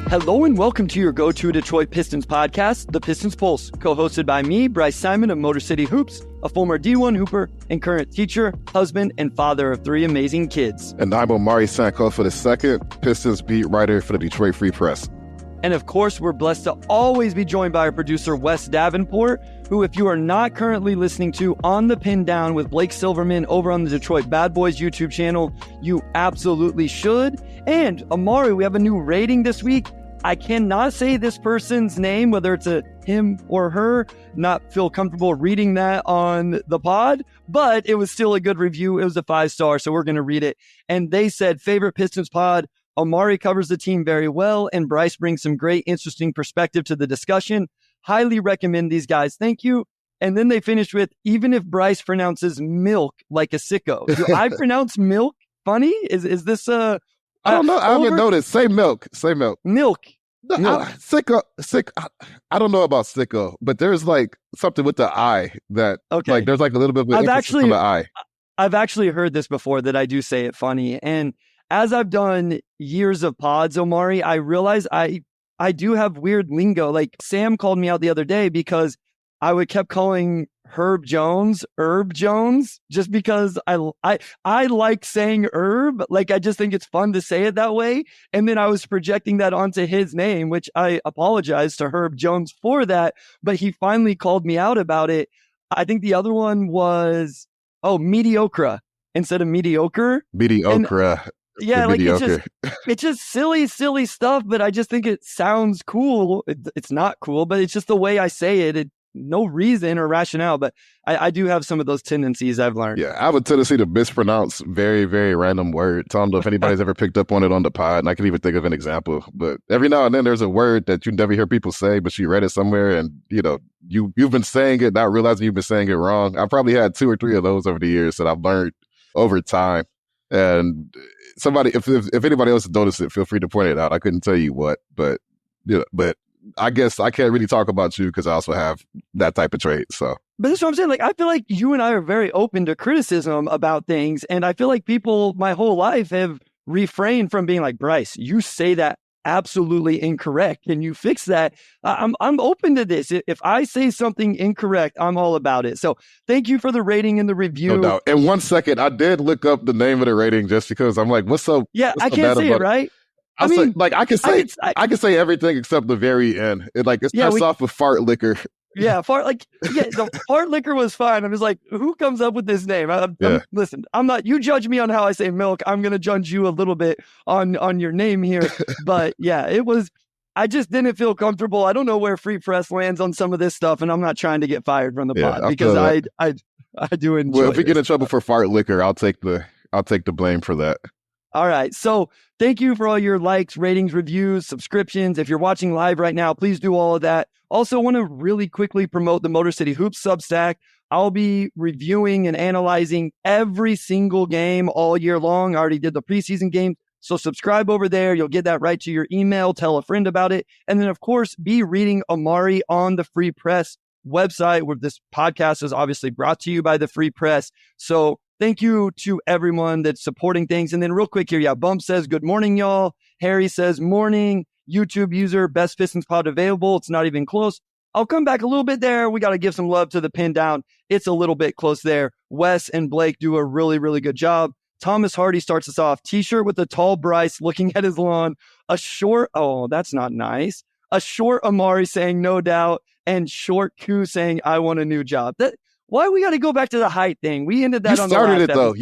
Hello and welcome to your go-to Detroit Pistons podcast, The Pistons Pulse, co-hosted by me, Bryce Simon of Motor City Hoops, a former D1 Hooper and current teacher, husband, and father of 3 amazing kids. And I'm Omari Sanko for the second Pistons beat writer for the Detroit Free Press. And of course, we're blessed to always be joined by our producer, Wes Davenport, who, if you are not currently listening to On the Pin Down with Blake Silverman over on the Detroit Bad Boys YouTube channel, you absolutely should. And Omari, we have a new rating this week. I cannot say this person's name, whether it's a him or her, not feel comfortable reading that on the pod, but it was still a good review. It was a 5-star, so we're going to read it. And they said, favorite Pistons pod, Omari covers the team very well, and Bryce brings some great, interesting perspective to the discussion. Highly recommend these guys. Thank you. And then they finished with, even if Bryce pronounces milk like a sicko. Do I pronounce milk funny? Is this I don't know. I haven't noticed. Say milk. Say milk. Milk. Sicko. I don't know about sicko, but there's like something with the I that, like, there's like a little bit of an emphasis on the I. I've actually heard this before that I do say it funny. And as I've done years of pods, Omari, I realize I do have weird lingo. Like Sam called me out the other day because I kept calling Herb Jones just because I like saying Herb. Like, I just think it's fun to say it that way. And then I was projecting that onto his name, which I apologize to Herb Jones for that. But he finally called me out about it. I think the other one was, mediocre instead of mediocre. Mediocre. And, yeah, like it's just silly stuff, but I just think it sounds cool. It's not cool, but it's just the way I say it. No reason or rationale, but I do have some of those tendencies I've learned. Yeah, I have a tendency to mispronounce very, very random words. I don't know if anybody's ever picked up on it on the pod, and I can even think of an example. But every now and then there's a word that you never hear people say, but you read it somewhere, and you've been saying it, not realizing you've been saying it wrong. I probably had 2 or 3 of those over the years that I've learned over time. And somebody, if anybody else has noticed it, feel free to point it out. I couldn't tell you what, but I guess I can't really talk about you because I also have that type of trait. So, but that's what I'm saying. Like, I feel like you and I are very open to criticism about things, and I feel like people my whole life have refrained from being like, Bryce, you say that absolutely incorrect. Can you fix that? I'm open to this. If I say something incorrect, I'm all about it. So thank you for the rating and the review. No doubt. And 1 second, I did look up the name of the rating just because I'm like, what's so? Yeah, I can't say it, right? I can say everything except the very end. It starts off with fart liquor. Yeah, the fart liquor was fine. I was like, who comes up with this name? Listen, I'm not. You judge me on how I say milk. I'm gonna judge you a little bit on your name here. But yeah, it was. I just didn't feel comfortable. I don't know where Free Press lands on some of this stuff, and I'm not trying to get fired from the pod because I do enjoy. Well, if we get in trouble for fart liquor, I'll take the blame for that. All right. So thank you for all your likes, ratings, reviews, subscriptions. If you're watching live right now, please do all of that. Also want to really quickly promote the Motor City Hoops Substack. I'll be reviewing and analyzing every single game all year long. I already did the preseason game. So subscribe over there. You'll get that right to your email. Tell a friend about it. And then, of course, be reading Omari on the Free Press website, where this podcast is obviously brought to you by the Free Press. So thank you to everyone that's supporting things. And then real quick here, Bump says, good morning, y'all. Harry says, morning. YouTube user, best Pistons pod available. It's not even close. I'll come back a little bit there. We got to give some love to the pin down. It's a little bit close there. Wes and Blake do a really, really good job. Thomas Hardy starts us off. T-shirt with a tall Bryce looking at his lawn. A short, that's not nice. A short Omari saying no doubt. And short Q saying, I want a new job. Why we got to go back to the height thing? We ended that on the last episode.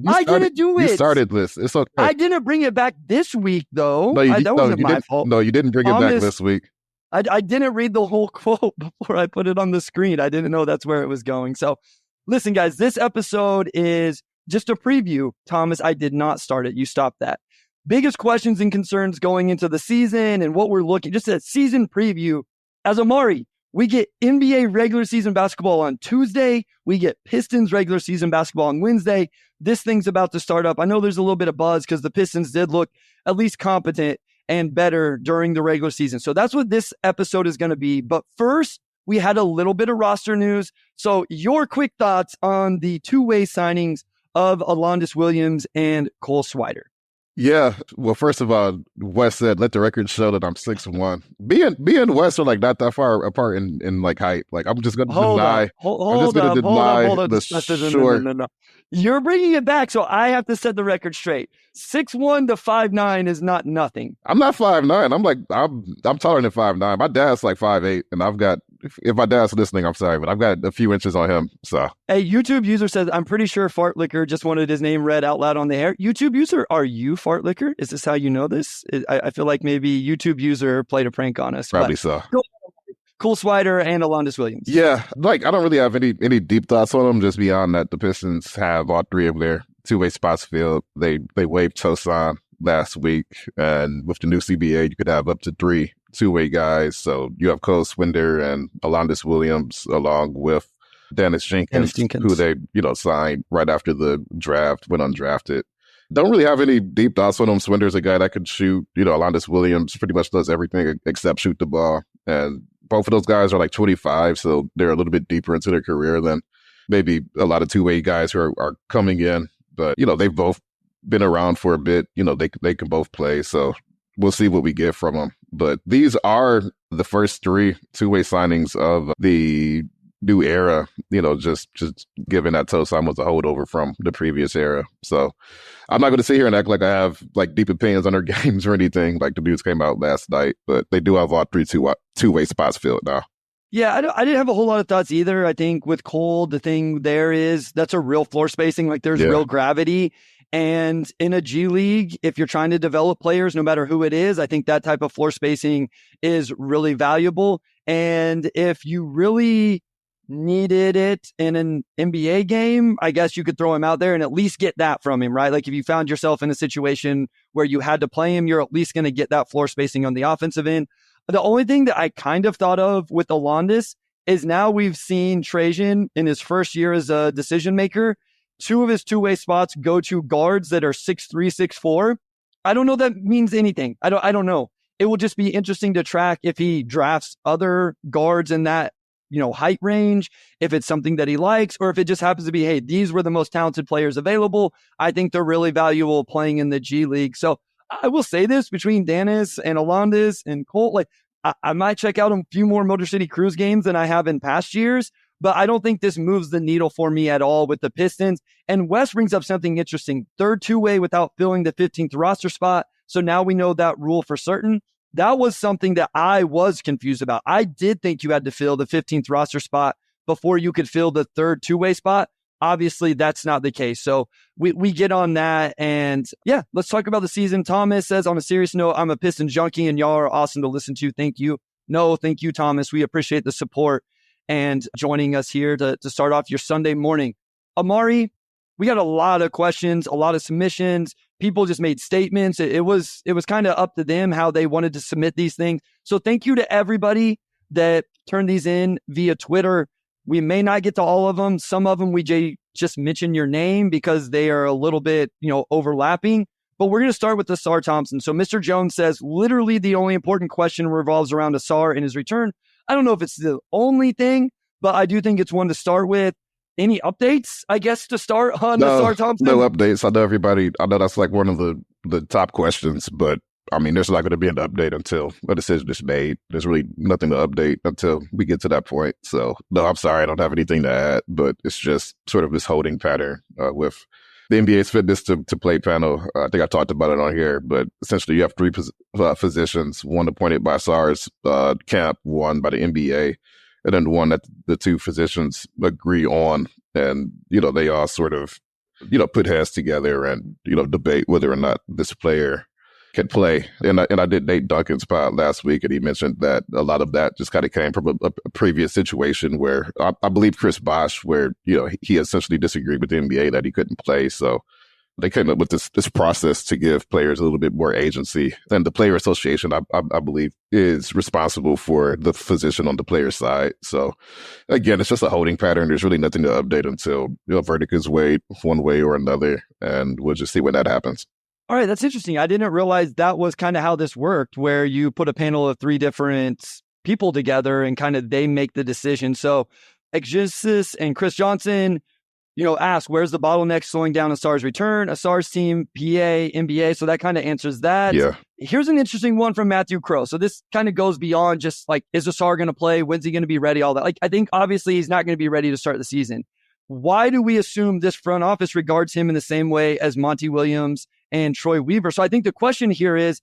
I didn't do it. You started this. It's okay. I didn't bring it back this week, though. That wasn't my fault. No, you didn't bring it back this week. I didn't read the whole quote before I put it on the screen. I didn't know that's where it was going. So listen, guys, this episode is just a preview. Thomas, I did not start it. You stopped that. Biggest questions and concerns going into the season and what we're looking, just a season preview. As Omari, we get NBA regular season basketball on Tuesday. We get Pistons regular season basketball on Wednesday. This thing's about to start up. I know there's a little bit of buzz because the Pistons did look at least competent and better during the regular season. So that's what this episode is going to be. But first, we had a little bit of roster news. So your quick thoughts on the two-way signings of Alondes Williams and Cole Swider. Yeah. Well, first of all, Wes said, let the record show that I'm 6'1". Me and Wes are like not that far apart in like height. Like I'm just gonna Hold up. deny Hold, I'm just hold gonna up. Hold up. deny Hold up. the No, no, no, short. no, no. You're bringing it back, so I have to set the record straight. 6'1" to 5'9" is not nothing. I'm not 5'9". I'm taller than 5'9". My dad's like 5'8", and I've got, if my dad's listening, I'm sorry, but I've got a few inches on him. So A YouTube user says, I'm pretty sure Fart Liquor just wanted his name read out loud on the air. YouTube user, are you Fart Liquor? Is this how you know this? I feel like maybe YouTube user played a prank on us. probably so. Cool Swider and Alondes Williams. Yeah, like I don't really have any deep thoughts on them. Just beyond that, the Pistons have all three of their two-way spots filled. They waived Tosan last week, and with the new CBA, you could have up to 3 two-way guys. So you have Cole Swinder and Alondes Williams, along with Dennis Jenkins, who they signed right after the draft, went undrafted. Don't really have any deep thoughts on him. Swinder's a guy that could shoot. Alondes Williams pretty much does everything except shoot the ball, and both of those guys are like 25, so they're a little bit deeper into their career than maybe a lot of two-way guys who are coming in. But, they've both been around for a bit. They can both play, so we'll see what we get from them. But these are the first 3 two-way signings of the new era, just given that Tosan was a holdover from the previous era. So I'm not going to sit here and act like I have like deep opinions on their games or anything. Like the news came out last night, but they do have all 3 two-way spots filled now. Yeah, I didn't have a whole lot of thoughts either. I think with Cole, the thing there is that's a real floor spacing. Like there's real gravity. And in a G League, if you're trying to develop players, no matter who it is, I think that type of floor spacing is really valuable. And if you really needed it in an NBA game, I guess you could throw him out there and at least get that from him, right? Like if you found yourself in a situation where you had to play him, you're at least going to get that floor spacing on the offensive end. The only thing that I kind of thought of with Alondes is now we've seen Trajan in his first year as a decision maker, 2 of his two-way spots go to guards that are 6'3", 6'4". I don't know if that means anything. I don't know. It will just be interesting to track if he drafts other guards in that height range, if it's something that he likes, or if it just happens to be, hey, these were the most talented players available. I think they're really valuable playing in the G League. So I will say this, between Dennis and Alondes and Colt, like I might check out a few more Motor City Cruise games than I have in past years, but I don't think this moves the needle for me at all with the Pistons. And Wes brings up something interesting. 3rd two-way without filling the 15th roster spot. So now we know that rule for certain. That was something that I was confused about. I did think you had to fill the 15th roster spot before you could fill the 3rd two-way spot. Obviously, that's not the case. So we get on that. And yeah, let's talk about the season. Thomas says, on a serious note, I'm a Pistons junkie and y'all are awesome to listen to. Thank you. No, thank you, Thomas. We appreciate the support and joining us here to start off your Sunday morning. Omari, we got a lot of questions, a lot of submissions. People just made statements. It was kind of up to them how they wanted to submit these things. So thank you to everybody that turned these in via Twitter. We may not get to all of them. Some of them we just mention your name because they are a little bit, overlapping. But we're going to start with Ausar Thompson. So Mr. Jones says, literally the only important question revolves around Ausar and his return. I don't know if it's the only thing, but I do think it's one to start with. Any updates, I guess, to start on Ausar Thompson? No updates. I know that's like one of the top questions, but I mean, there's not going to be an update until a decision is made. There's really nothing to update until we get to that point. So, no, I'm sorry. I don't have anything to add, but it's just sort of this holding pattern with the NBA's fitness to play panel. I think I talked about it on here, but essentially you have 3 physicians, one appointed by SAR's camp, one by the NBA, and then one that the 2 physicians agree on. And, they all sort of, put heads together and, debate whether or not this player can play. And I did Nate Duncan's pod last week, and he mentioned that a lot of that just kind of came from a previous situation where I believe Chris Bosh, where, he essentially disagreed with the NBA that he couldn't play. So they came up with this process to give players a little bit more agency. And the player association, I believe, is responsible for the physician on the player side. So again, it's just a holding pattern. There's really nothing to update until verdict is weighed one way or another, and we'll just see when that happens. All right, that's interesting. I didn't realize that was kind of how this worked, where you put a panel of 3 different people together and kind of they make the decision. So Exegesis and Chris Johnson, ask where's the bottleneck slowing down Ausar's return? Ausar's team, PA, NBA. So that kind of answers that. Yeah. Here's an interesting one from Matthew Crow. So this kind of goes beyond just like, is Ausar going to play? When's he going to be ready? All that. Like, I think obviously he's not going to be ready to start the season. Why do we assume this front office regards him in the same way as Monty Williams and Troy Weaver? So I think the question here is,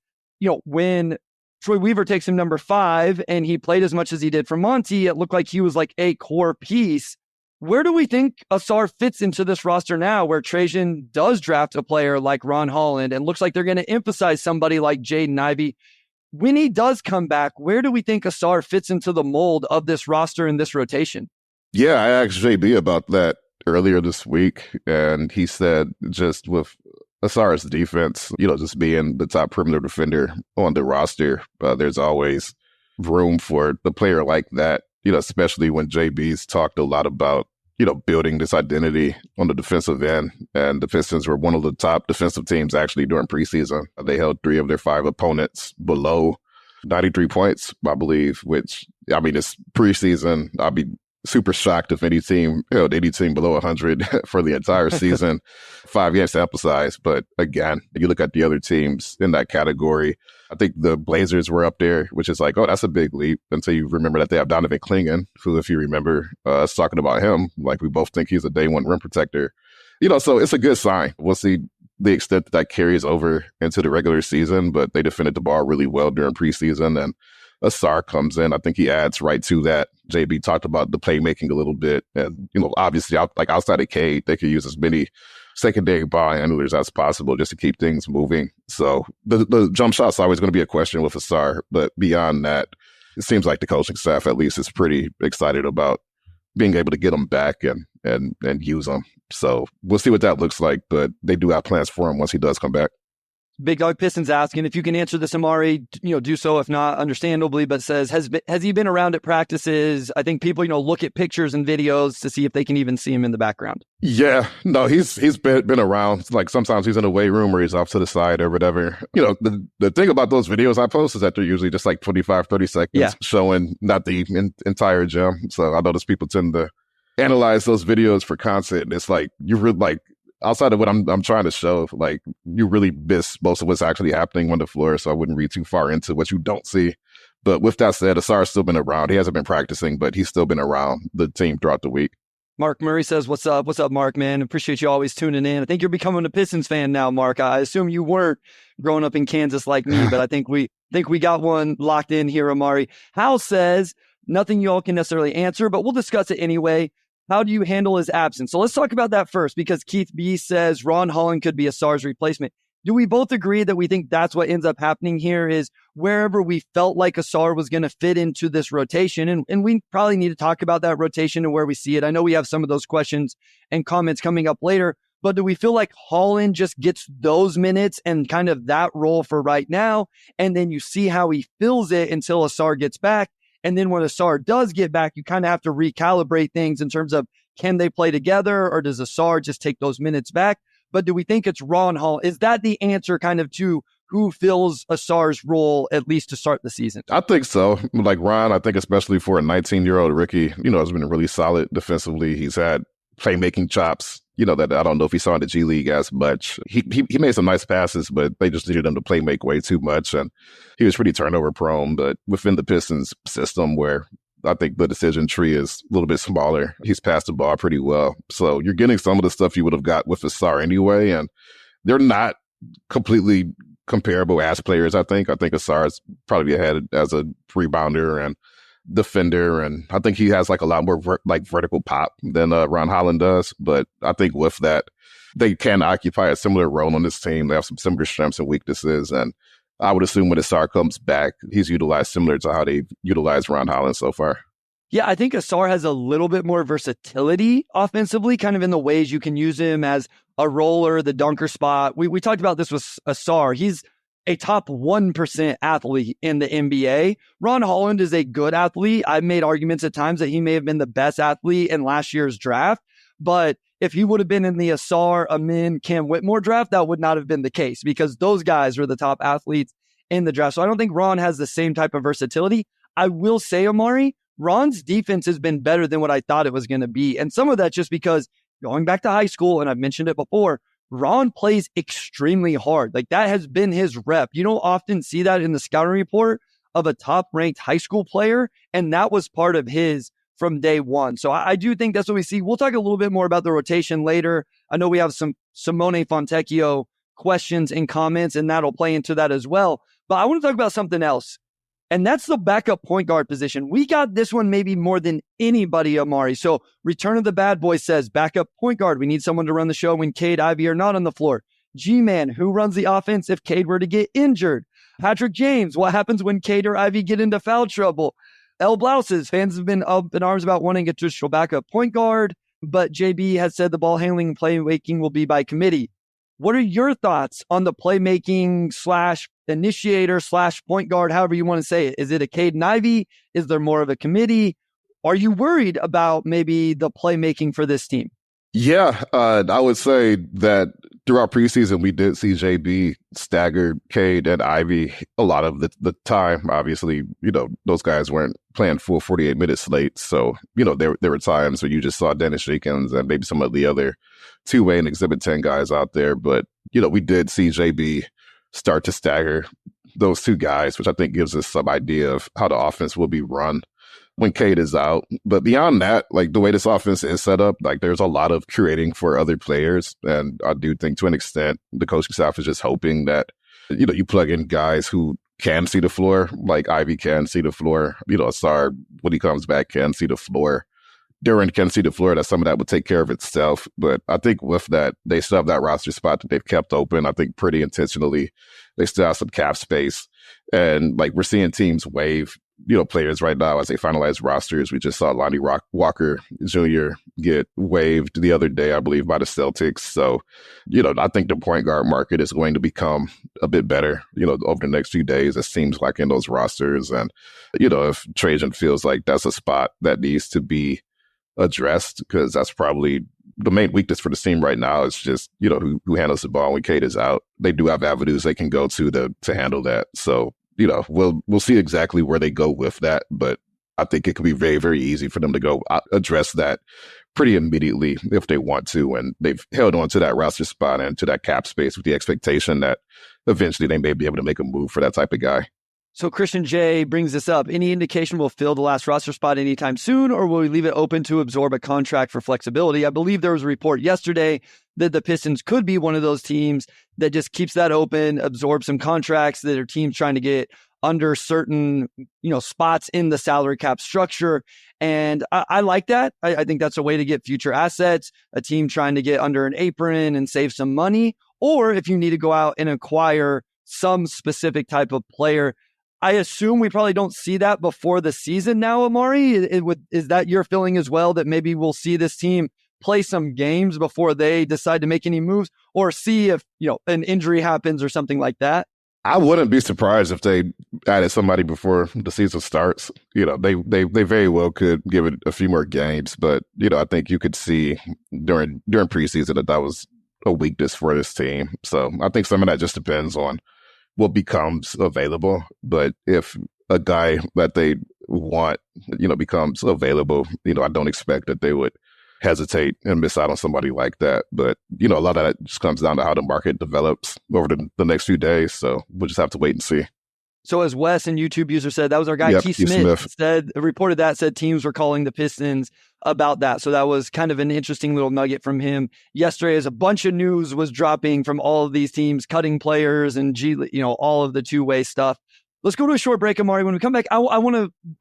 when Troy Weaver takes him number 5 and he played as much as he did for Monty, it looked like he was like a core piece. Where do we think Ausar fits into this roster now where Trajan does draft a player like Ron Holland and looks like they're going to emphasize somebody like Jaden Ivey? When he does come back, where do we think Ausar fits into the mold of this roster and this rotation? Yeah, I asked JB about that earlier this week, and he said just with Ausar's defense, just being the top perimeter defender on the roster, there's always room for the player like that, especially when JB's talked a lot about building this identity on the defensive end. And the Pistons were one of the top defensive teams actually during preseason. They held 3 of their 5 opponents below 93 points, I believe, which, it's preseason. I'll be super shocked if any team below 100 for the entire season. 5 sample size. But again, you look at the other teams in that category, I think the Blazers were up there, which is like, oh, that's a big leap until you remember that they have Donovan Clingan, who, if you remember us talking about him, like we both think he's a day one rim protector. So it's a good sign. We'll see the extent that carries over into the regular season, but they defended the ball really well during preseason. And Ausar comes in. I think he adds right to that. JB talked about the playmaking a little bit. And, obviously, outside of Cade, they could use as many secondary ball handlers as possible just to keep things moving. So the jump shot's always going to be a question with Ausar. But beyond that, it seems like the coaching staff, at least, is pretty excited about being able to get him back and use him. So we'll see what that looks like. But they do have plans for him once he does come back. Big Dog Pistons asking if you can answer this, Omari, do so. If not, understandably, but says, has he been around at practices? I think people, look at pictures and videos to see if they can even see him in the background. Yeah, no, he's been around. Like sometimes he's in the weight room or he's off to the side or whatever. The thing about those videos I post is that they're usually just like 25, 30 seconds showing not the entire gym. So I notice people tend to analyze those videos for content. It's like, you really like, outside of what I'm trying to show, like you really miss most of what's actually happening on the floor. So I wouldn't read too far into what you don't see. But with that said, Ausar's still been around. He hasn't been practicing, but he's still been around the team throughout the week. Murray Murray says, what's up? What's up, Mark, man? Appreciate you always tuning in. I think you're becoming a Pistons fan now, Mark. I assume you weren't growing up in Kansas like me, but I think we got one locked in here, Omari. Hal says, nothing you all can necessarily answer, but we'll discuss it anyway. How do you handle his absence? So let's talk about that first, because Keith B says Ron Holland could be Ausar's replacement. Do we both agree that we think that's what ends up happening here is wherever we felt like Ausar was going to fit into this rotation? And we probably need to talk about that rotation and where we see it. I know we have some of those questions and comments coming up later, but do we feel like Holland just gets those minutes and kind of that role for right now? And then you see how he fills it until Ausar gets back. And then when Ausar does get back, you kind of have to recalibrate things in terms of can they play together or does Ausar just take those minutes back? But do we think it's Ron Holland? Is that the answer kind of to who fills Ausar's role at least to start the season? I think so. Like Ron, I think especially for a 19-year-old rookie, has been really solid defensively. He's had playmaking chops, that I don't know if he saw in the G League as much. He made some nice passes, but they just needed him to play make way too much. And he was pretty turnover prone. But within the Pistons system where I think the decision tree is a little bit smaller, he's passed the ball pretty well. So you're getting some of the stuff you would have got with Ausar anyway. And they're not completely comparable as players, I think. I think Ausar is probably ahead as a rebounder and defender, and I think he has like a lot more vertical pop than Ron Holland does. But I think with that, they can occupy a similar role on this team. They have some similar strengths and weaknesses, and I would assume when Ausar comes back, he's utilized similar to how they've utilized Ron Holland so far. Yeah, I think Ausar has a little bit more versatility offensively, kind of in the ways you can use him as a roller, the dunker spot. We talked about this with Ausar. He's a top 1% athlete in the NBA. Ron Holland is a good athlete. I've made arguments at times that he may have been the best athlete in last year's draft, but if he would have been in the Ausar, Amin, Cam Whitmore draft, that would not have been the case because those guys were the top athletes in the draft. So I don't think Ron has the same type of versatility. I will say, Omari, Ron's defense has been better than what I thought it was going to be. And some of that just because going back to high school, and I've mentioned it before, Ron plays extremely hard. Like, that has been his rep. You don't often see that in the scouting report of a top-ranked high school player, and that was part of his from day one. So I do think that's what we see. We'll talk a little bit more about the rotation later. I know we have some Simone Fontecchio questions and comments, and that'll play into that as well. But I want to talk about something else, and that's the backup point guard position. We got this one maybe more than anybody, Omari. So Return of the Bad Boy says, backup point guard. We need someone to run the show when Cade, Ivy are not on the floor. G-Man, who runs the offense if Cade were to get injured? Patrick James, what happens when Cade or Ivy get into foul trouble? L. Blouses, fans have been up in arms about wanting a traditional backup point guard, but JB has said the ball handling and playmaking will be by committee. What are your thoughts on the playmaking / initiator / point guard, however you want to say it? Is it a Cade and Ivy? Is there more of a committee? Are you worried about maybe the playmaking for this team? Yeah, I would say that throughout preseason, we did see JB stagger Cade and Ivy a lot of the time. Obviously, those guys weren't playing full 48-minute slates. So, there were times where you just saw Dennis Jenkins and maybe some of the other two-way and Exhibit 10 guys out there. But, we did see JB start to stagger those two guys, which I think gives us some idea of how the offense will be run when Cade is out. But beyond that, like, the way this offense is set up, like, there's a lot of curating for other players. And I do think to an extent, the coaching staff is just hoping that, you plug in guys who can see the floor, like Ivy can see the floor. Ausar, when he comes back, can see the floor. Duran can see the floor. That some of that would take care of itself. But I think with that, they still have that roster spot that they've kept open, I think pretty intentionally. They still have some cap space. And, like, we're seeing teams waive players right now as they finalize rosters. We just saw Lonnie Walker Jr. get waived the other day, I believe, by the Celtics. So, I think the point guard market is going to become a bit better, over the next few days, it seems like, in those rosters. And, if Trajan feels like that's a spot that needs to be addressed, because that's probably the main weakness for the team right now is just, who handles the ball when Cade is out. They do have avenues they can go to handle that. So, we'll see exactly where they go with that, but I think it could be very, very easy for them to go address that pretty immediately if they want to. And they've held on to that roster spot and to that cap space with the expectation that eventually they may be able to make a move for that type of guy. So Christian J brings this up. Any indication we'll fill the last roster spot anytime soon, or will we leave it open to absorb a contract for flexibility? I believe there was a report yesterday that the Pistons could be one of those teams that just keeps that open, absorb some contracts that are teams trying to get under certain, spots in the salary cap structure. And I like that. I think that's a way to get future assets, a team trying to get under an apron and save some money, or if you need to go out and acquire some specific type of player. I assume we probably don't see that before the season now, Omari. Is that your feeling as well, that maybe we'll see this team play some games before they decide to make any moves, or see if, an injury happens or something like that? I wouldn't be surprised if they added somebody before the season starts. They very well could give it a few more games, but, I think you could see during preseason that was a weakness for this team. So I think some of that just depends on what becomes available. But if a guy that they want, becomes available, I don't expect that they would hesitate and miss out on somebody like that. But, a lot of that just comes down to how the market develops over the next few days. So we'll just have to wait and see. So as Wes and YouTube user said, that was our guy, Keith Smith, said teams were calling the Pistons about that. So that was kind of an interesting little nugget from him yesterday, as a bunch of news was dropping from all of these teams cutting players and all of the two-way stuff. Let's go to a short break, Omari. When we come back, I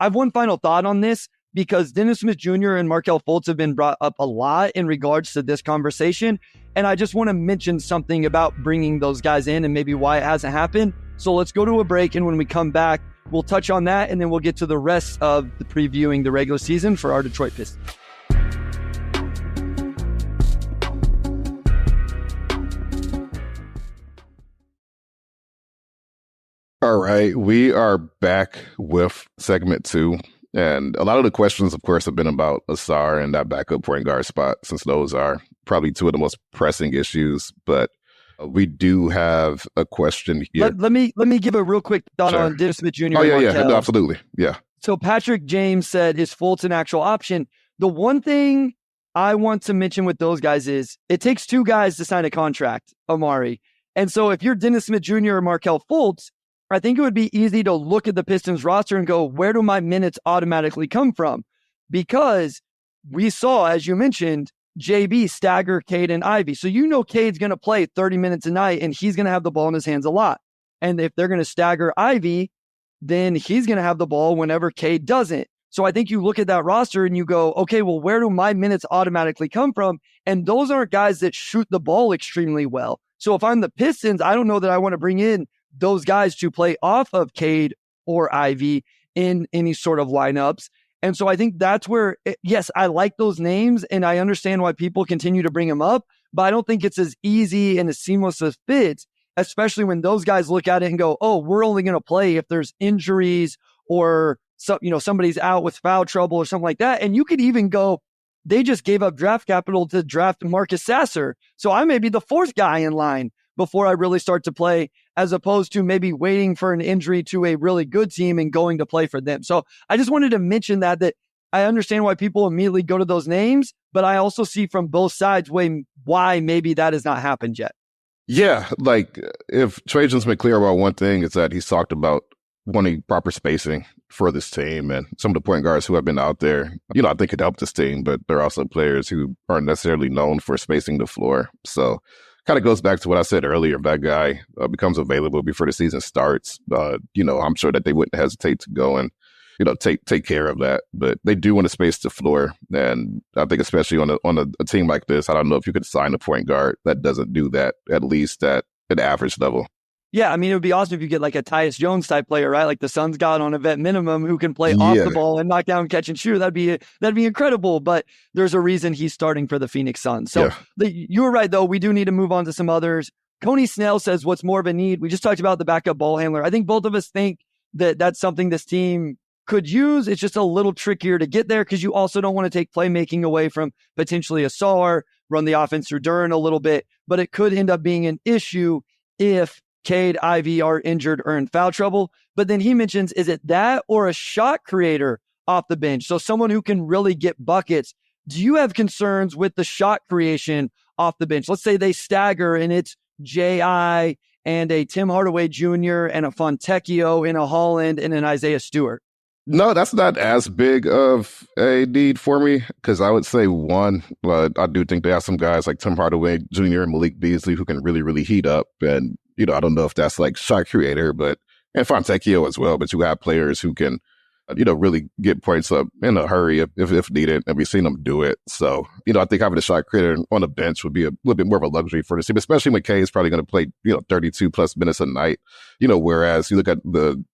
have one final thought on this, because Dennis Smith Jr. and Markelle Fultz have been brought up a lot in regards to this conversation. And I just want to mention something about bringing those guys in and maybe why it hasn't happened. So let's go to a break, and when we come back, we'll touch on that, and then we'll get to the rest of the previewing the regular season for our Detroit Pistons. All right, we are back with segment 2. And a lot of the questions, of course, have been about Ausar and that backup point guard spot, since those are probably two of the most pressing issues. But we do have a question here. Let me give a real quick thought on Dennis Smith Jr. Oh, yeah, no, absolutely. Yeah. So Patrick James said, is Fultz an actual option? The one thing I want to mention with those guys is it takes two guys to sign a contract, Omari. And so if you're Dennis Smith Jr. or Markelle Fultz, I think it would be easy to look at the Pistons roster and go, where do my minutes automatically come from? Because we saw, as you mentioned, JB stagger Cade and Ivy. So you know Cade's going to play 30 minutes a night and he's going to have the ball in his hands a lot. And if they're going to stagger Ivy, then he's going to have the ball whenever Cade doesn't. So I think you look at that roster and you go, okay, well, where do my minutes automatically come from? And those aren't guys that shoot the ball extremely well. So if I'm the Pistons, I don't know that I want to bring in those guys to play off of Cade or Ivy in any sort of lineups. And so I think that's where, yes, I like those names and I understand why people continue to bring them up, but I don't think it's as easy and as seamless a fit, especially when those guys look at it and go, oh, we're only going to play if there's injuries or somebody's out with foul trouble or something like that. And you could even go, they just gave up draft capital to draft Marcus Sasser. So I may be the fourth guy in line before I really start to play, as opposed to maybe waiting for an injury to a really good team and going to play for them. So I just wanted to mention that I understand why people immediately go to those names, but I also see from both sides why maybe that has not happened yet. Yeah, like if Trajan's been clear about one thing, it's that he's talked about wanting proper spacing for this team, and some of the point guards who have been out there, I think could help this team, but they're also players who aren't necessarily known for spacing the floor. So kind of goes back to what I said earlier. If that guy becomes available before the season starts, I'm sure that they wouldn't hesitate to go and, take care of that. But they do want to space the floor. And I think especially on a team like this, I don't know if you could sign a point guard that doesn't do that, at least at an average level. Yeah, I mean, it would be awesome if you get like a Tyus Jones type player, right? Like the Suns got on a vet minimum who can play off the ball and knock down, catch and shoot. That'd be incredible. But there's a reason he's starting for the Phoenix Suns. So you were right, though. We do need to move on to some others. Coney Snell says, what's more of a need? We just talked about the backup ball handler. I think both of us think that that's something this team could use. It's just a little trickier to get there because you also don't want to take playmaking away from potentially Ausar, run the offense through Duren a little bit. But it could end up being an issue if Cade, Ivy are injured or in foul trouble. But then he mentions, is it that or a shot creator off the bench? So someone who can really get buckets. Do you have concerns with the shot creation off the bench? Let's say they stagger and it's J.I. and a Tim Hardaway Jr. and a Fontecchio and a Holland and an Isaiah Stewart. No, that's not as big of a need for me because I would say one, but I do think they have some guys like Tim Hardaway Jr. and Malik Beasley who can really, really heat up. And, I don't know if that's like shot creator, and Fontecchio as well, but you have players who can, really get points up in a hurry if needed. And we've seen them do it. So, I think having a shot creator on the bench would be a little bit more of a luxury for the team, especially when Cade is probably going to play, 32 plus minutes a night, whereas you look at the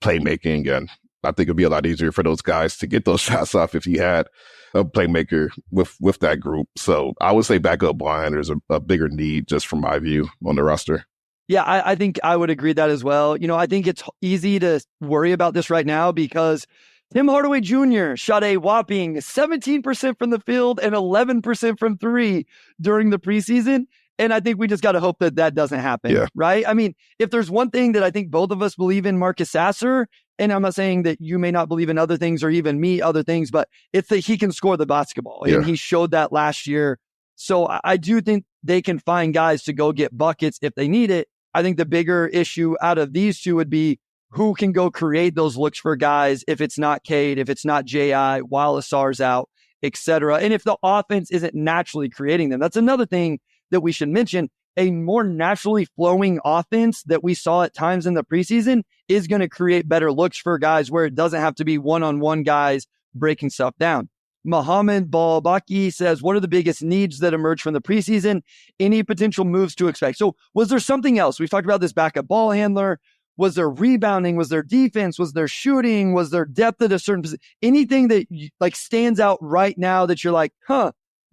playmaking, and I think it'd be a lot easier for those guys to get those shots off if you had a playmaker with that group. So I would say backup ball handlers are a bigger need just from my view on the roster. Yeah, I think I would agree that as well. I think it's easy to worry about this right now because Tim Hardaway Jr. shot a whopping 17% from the field and 11% from three during the preseason. And I think we just got to hope that doesn't happen, right? I mean, if there's one thing that I think both of us believe in Marcus Sasser, and I'm not saying that you may not believe in other things or even me other things, but it's that he can score the basketball. And he showed that last year. So I do think they can find guys to go get buckets if they need it. I think the bigger issue out of these two would be who can go create those looks for guys if it's not Cade, if it's not J.I., while Asar's out, etc. And if the offense isn't naturally creating them. That's another thing that we should mention. A more naturally flowing offense that we saw at times in the preseason is going to create better looks for guys where it doesn't have to be one-on-one guys breaking stuff down. Mohammed Balbaki says, what are the biggest needs that emerge from the preseason? Any potential moves to expect? So was there something else? We've talked about this backup ball handler. Was there rebounding? Was there defense? Was there shooting? Was there depth at a certain position? Anything that like stands out right now that you're like,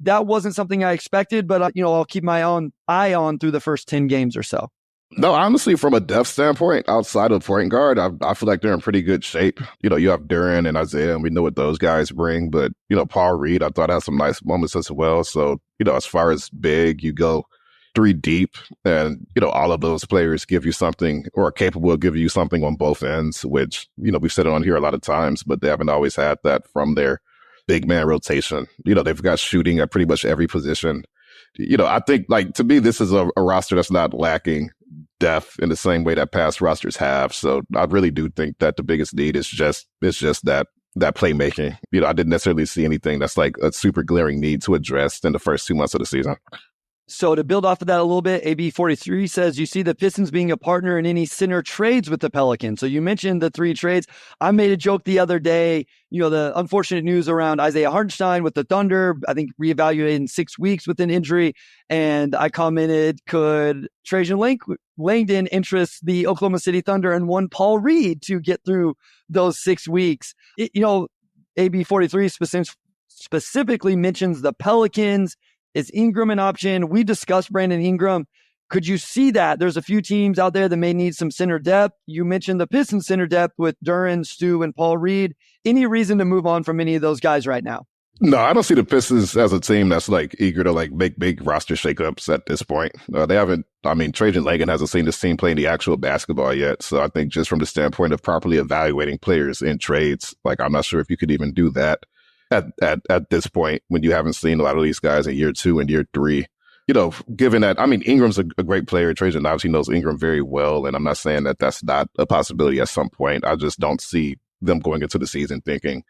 that wasn't something I expected, but I'll keep my own eye on through the first 10 games or so. No, honestly, from a depth standpoint, outside of point guard, I feel like they're in pretty good shape. You have Duren and Isaiah, and we know what those guys bring. But, Paul Reed, I thought had some nice moments as well. So, as far as big, you go 3 deep, and, all of those players give you something or are capable of giving you something on both ends, which, we've said it on here a lot of times, but they haven't always had that from their big man rotation. They've got shooting at pretty much every position. I think, like, to me, this is a roster that's not lacking depth in the same way that past rosters have. So I really do think that the biggest need is just that playmaking. I didn't necessarily see anything that's like a super glaring need to address in the first 2 months of the season. So to build off of that a little bit, AB43 says, you see the Pistons being a partner in any center trades with the Pelicans. So you mentioned the 3 trades. I made a joke the other day, the unfortunate news around Isaiah Hartenstein with the Thunder, I think reevaluated in 6 weeks with an injury. And I commented, could Trajan Langdon interest the Oklahoma City Thunder and one Paul Reed to get through those 6 weeks? AB43 specifically mentions the Pelicans. Is Ingram an option? We discussed Brandon Ingram. Could you see that? There's a few teams out there that may need some center depth. You mentioned the Pistons center depth with Duren, Stu, and Paul Reed. Any reason to move on from any of those guys right now? No, I don't see the Pistons as a team that's like eager to like make big roster shakeups at this point. They haven't. Trajan Langdon hasn't seen this team playing the actual basketball yet. So I think just from the standpoint of properly evaluating players in trades, like, I'm not sure if you could even do that at this point when you haven't seen a lot of these guys in year 2 and year 3. Given that, Ingram's a great player. Trajan obviously knows Ingram very well, and I'm not saying that that's not a possibility at some point. I just don't see them going into the season thinking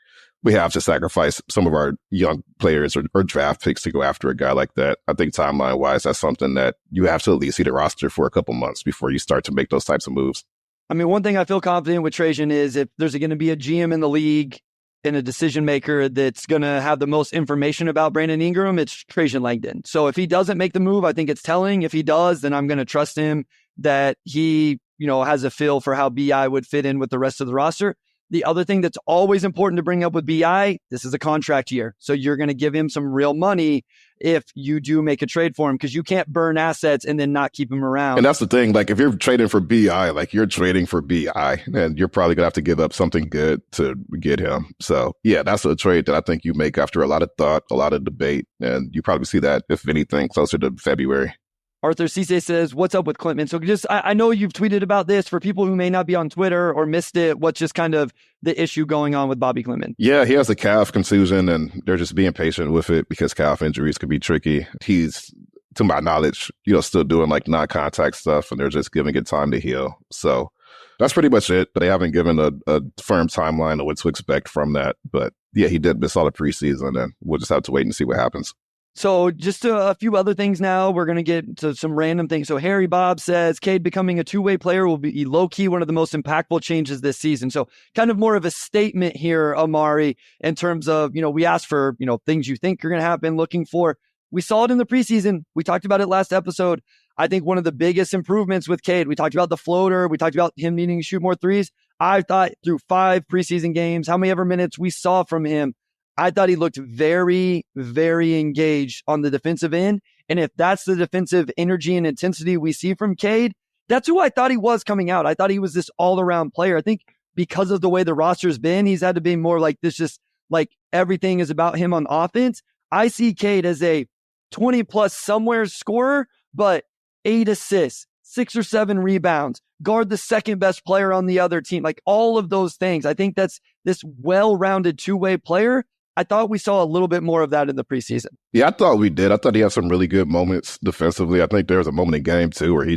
we have to sacrifice some of our young players or draft picks to go after a guy like that. I think timeline-wise, that's something that you have to at least see the roster for a couple months before you start to make those types of moves. One thing I feel confident with Trajan is if there's going to be a GM in the league and a decision maker that's going to have the most information about Brandon Ingram, it's Trajan Langdon. So if he doesn't make the move, I think it's telling. If he does, then I'm going to trust him that he, has a feel for how BI would fit in with the rest of the roster. The other thing that's always important to bring up with BI, this is a contract year. So you're going to give him some real money if you do make a trade for him, because you can't burn assets and then not keep him around. And that's the thing. Like, if you're trading for BI, like, you're trading for BI, and you're probably going to have to give up something good to get him. So, yeah, that's a trade that I think you make after a lot of thought, a lot of debate. And you probably see that, if anything, closer to February. Arthur Cisse says, what's up with Clinton? So I know you've tweeted about this. For people who may not be on Twitter or missed it, what's just kind of the issue going on with Bobby Clinton? Yeah, he has a calf contusion, and they're just being patient with it because calf injuries can be tricky. He's, to my knowledge, still doing like non-contact stuff, and they're just giving it time to heal. So that's pretty much it. But they haven't given a firm timeline of what to expect from that. But yeah, he did miss all the preseason, and we'll just have to wait and see what happens. So just a few other things now. We're going to get to some random things. So Harry Bob says, Cade becoming a two-way player will be low-key one of the most impactful changes this season. So kind of more of a statement here, Omari, in terms of, we asked for, things you think are going to happen, looking for. We saw it in the preseason. We talked about it last episode. I think one of the biggest improvements with Cade, we talked about the floater. We talked about him needing to shoot more threes. I thought through 5 preseason games, how many ever minutes we saw from him, I thought he looked very, very engaged on the defensive end. And if that's the defensive energy and intensity we see from Cade, that's who I thought he was coming out. I thought he was this all-around player. I think because of the way the roster's been, he's had to be more like this, just like everything is about him on offense. I see Cade as a 20-plus somewhere scorer, but 8 assists, 6 or 7 rebounds, guard the second best player on the other team, like all of those things. I think that's this well-rounded two-way player. I thought we saw a little bit more of that in the preseason. Yeah, I thought we did. I thought he had some really good moments defensively. I think there was a moment in game 2 where he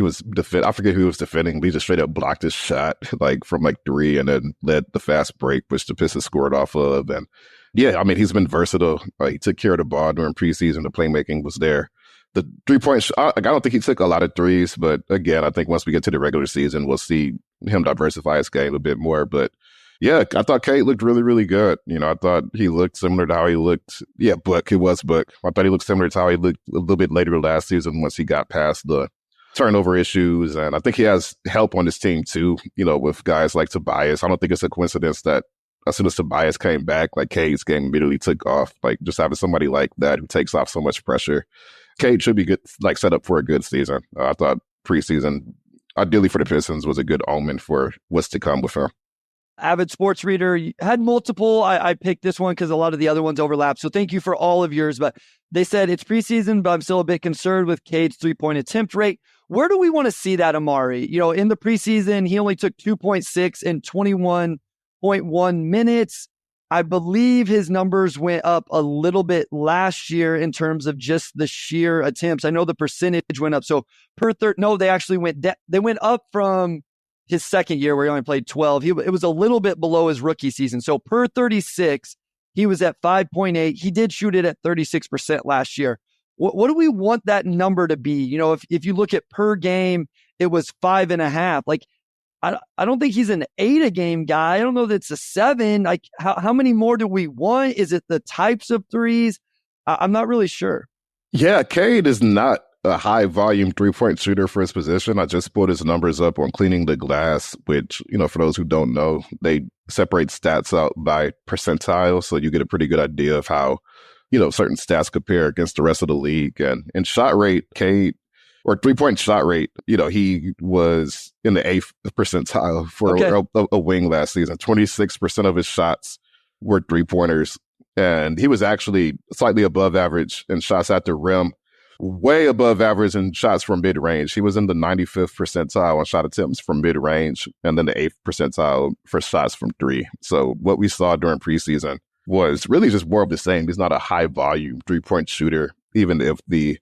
was I forget who he was defending, but he just straight up blocked his shot like from like 3 and then led the fast break, which the Pistons scored off of. And yeah, he's been versatile. He took care of the ball during preseason. The playmaking was there. The 3-point shot, I don't think he took a lot of threes, but again, I think once we get to the regular season, we'll see him diversify his game a bit more. But yeah, I thought Cade looked really, really good. I thought he looked similar to how he looked. Yeah, Book. It was Book. I thought he looked similar to how he looked a little bit later last season once he got past the turnover issues. And I think he has help on his team too, with guys like Tobias. I don't think it's a coincidence that as soon as Tobias came back, like Cade's game immediately took off. Like just having somebody like that who takes off so much pressure. Cade should be good, like set up for a good season. I thought preseason, ideally for the Pistons, was a good omen for what's to come with him. Avid sports reader had multiple. I picked this one because a lot of the other ones overlap. So thank you for all of yours. But they said it's preseason, but I'm still a bit concerned with Cade's 3-point attempt rate. Where do we want to see that, Omari? In the preseason, he only took 2.6 in 21.1 minutes. I believe his numbers went up a little bit last year in terms of just the sheer attempts. I know the percentage went up. So they actually they went up from his second year where he only played 12. It was a little bit below his rookie season. So per 36, he was at 5.8. He did shoot it at 36% last year. What do we want that number to be? You know, if you look at per game, it was 5.5. Like, I don't think he's an 8 a game guy. I don't know that it's a 7. Like, how many more do we want? Is it the types of threes? I'm not really sure. Yeah, Cade is not a high volume 3-point shooter for his position. I just pulled his numbers up on cleaning the glass, which, you know, for those who don't know, they separate stats out by percentile. So you get a pretty good idea of how, you know, certain stats compare against the rest of the league. And in shot rate, Cade, or 3-point shot rate, you know, he was in the 8th percentile for a wing last season. 26% of his shots were 3-pointers. And he was actually slightly above average in shots at the rim, way above average in shots from mid-range. He was in the 95th percentile on shot attempts from mid-range, and then the 8th percentile for shots from 3. So what we saw during preseason was really just more of the same. He's not a high-volume 3-point shooter, even if the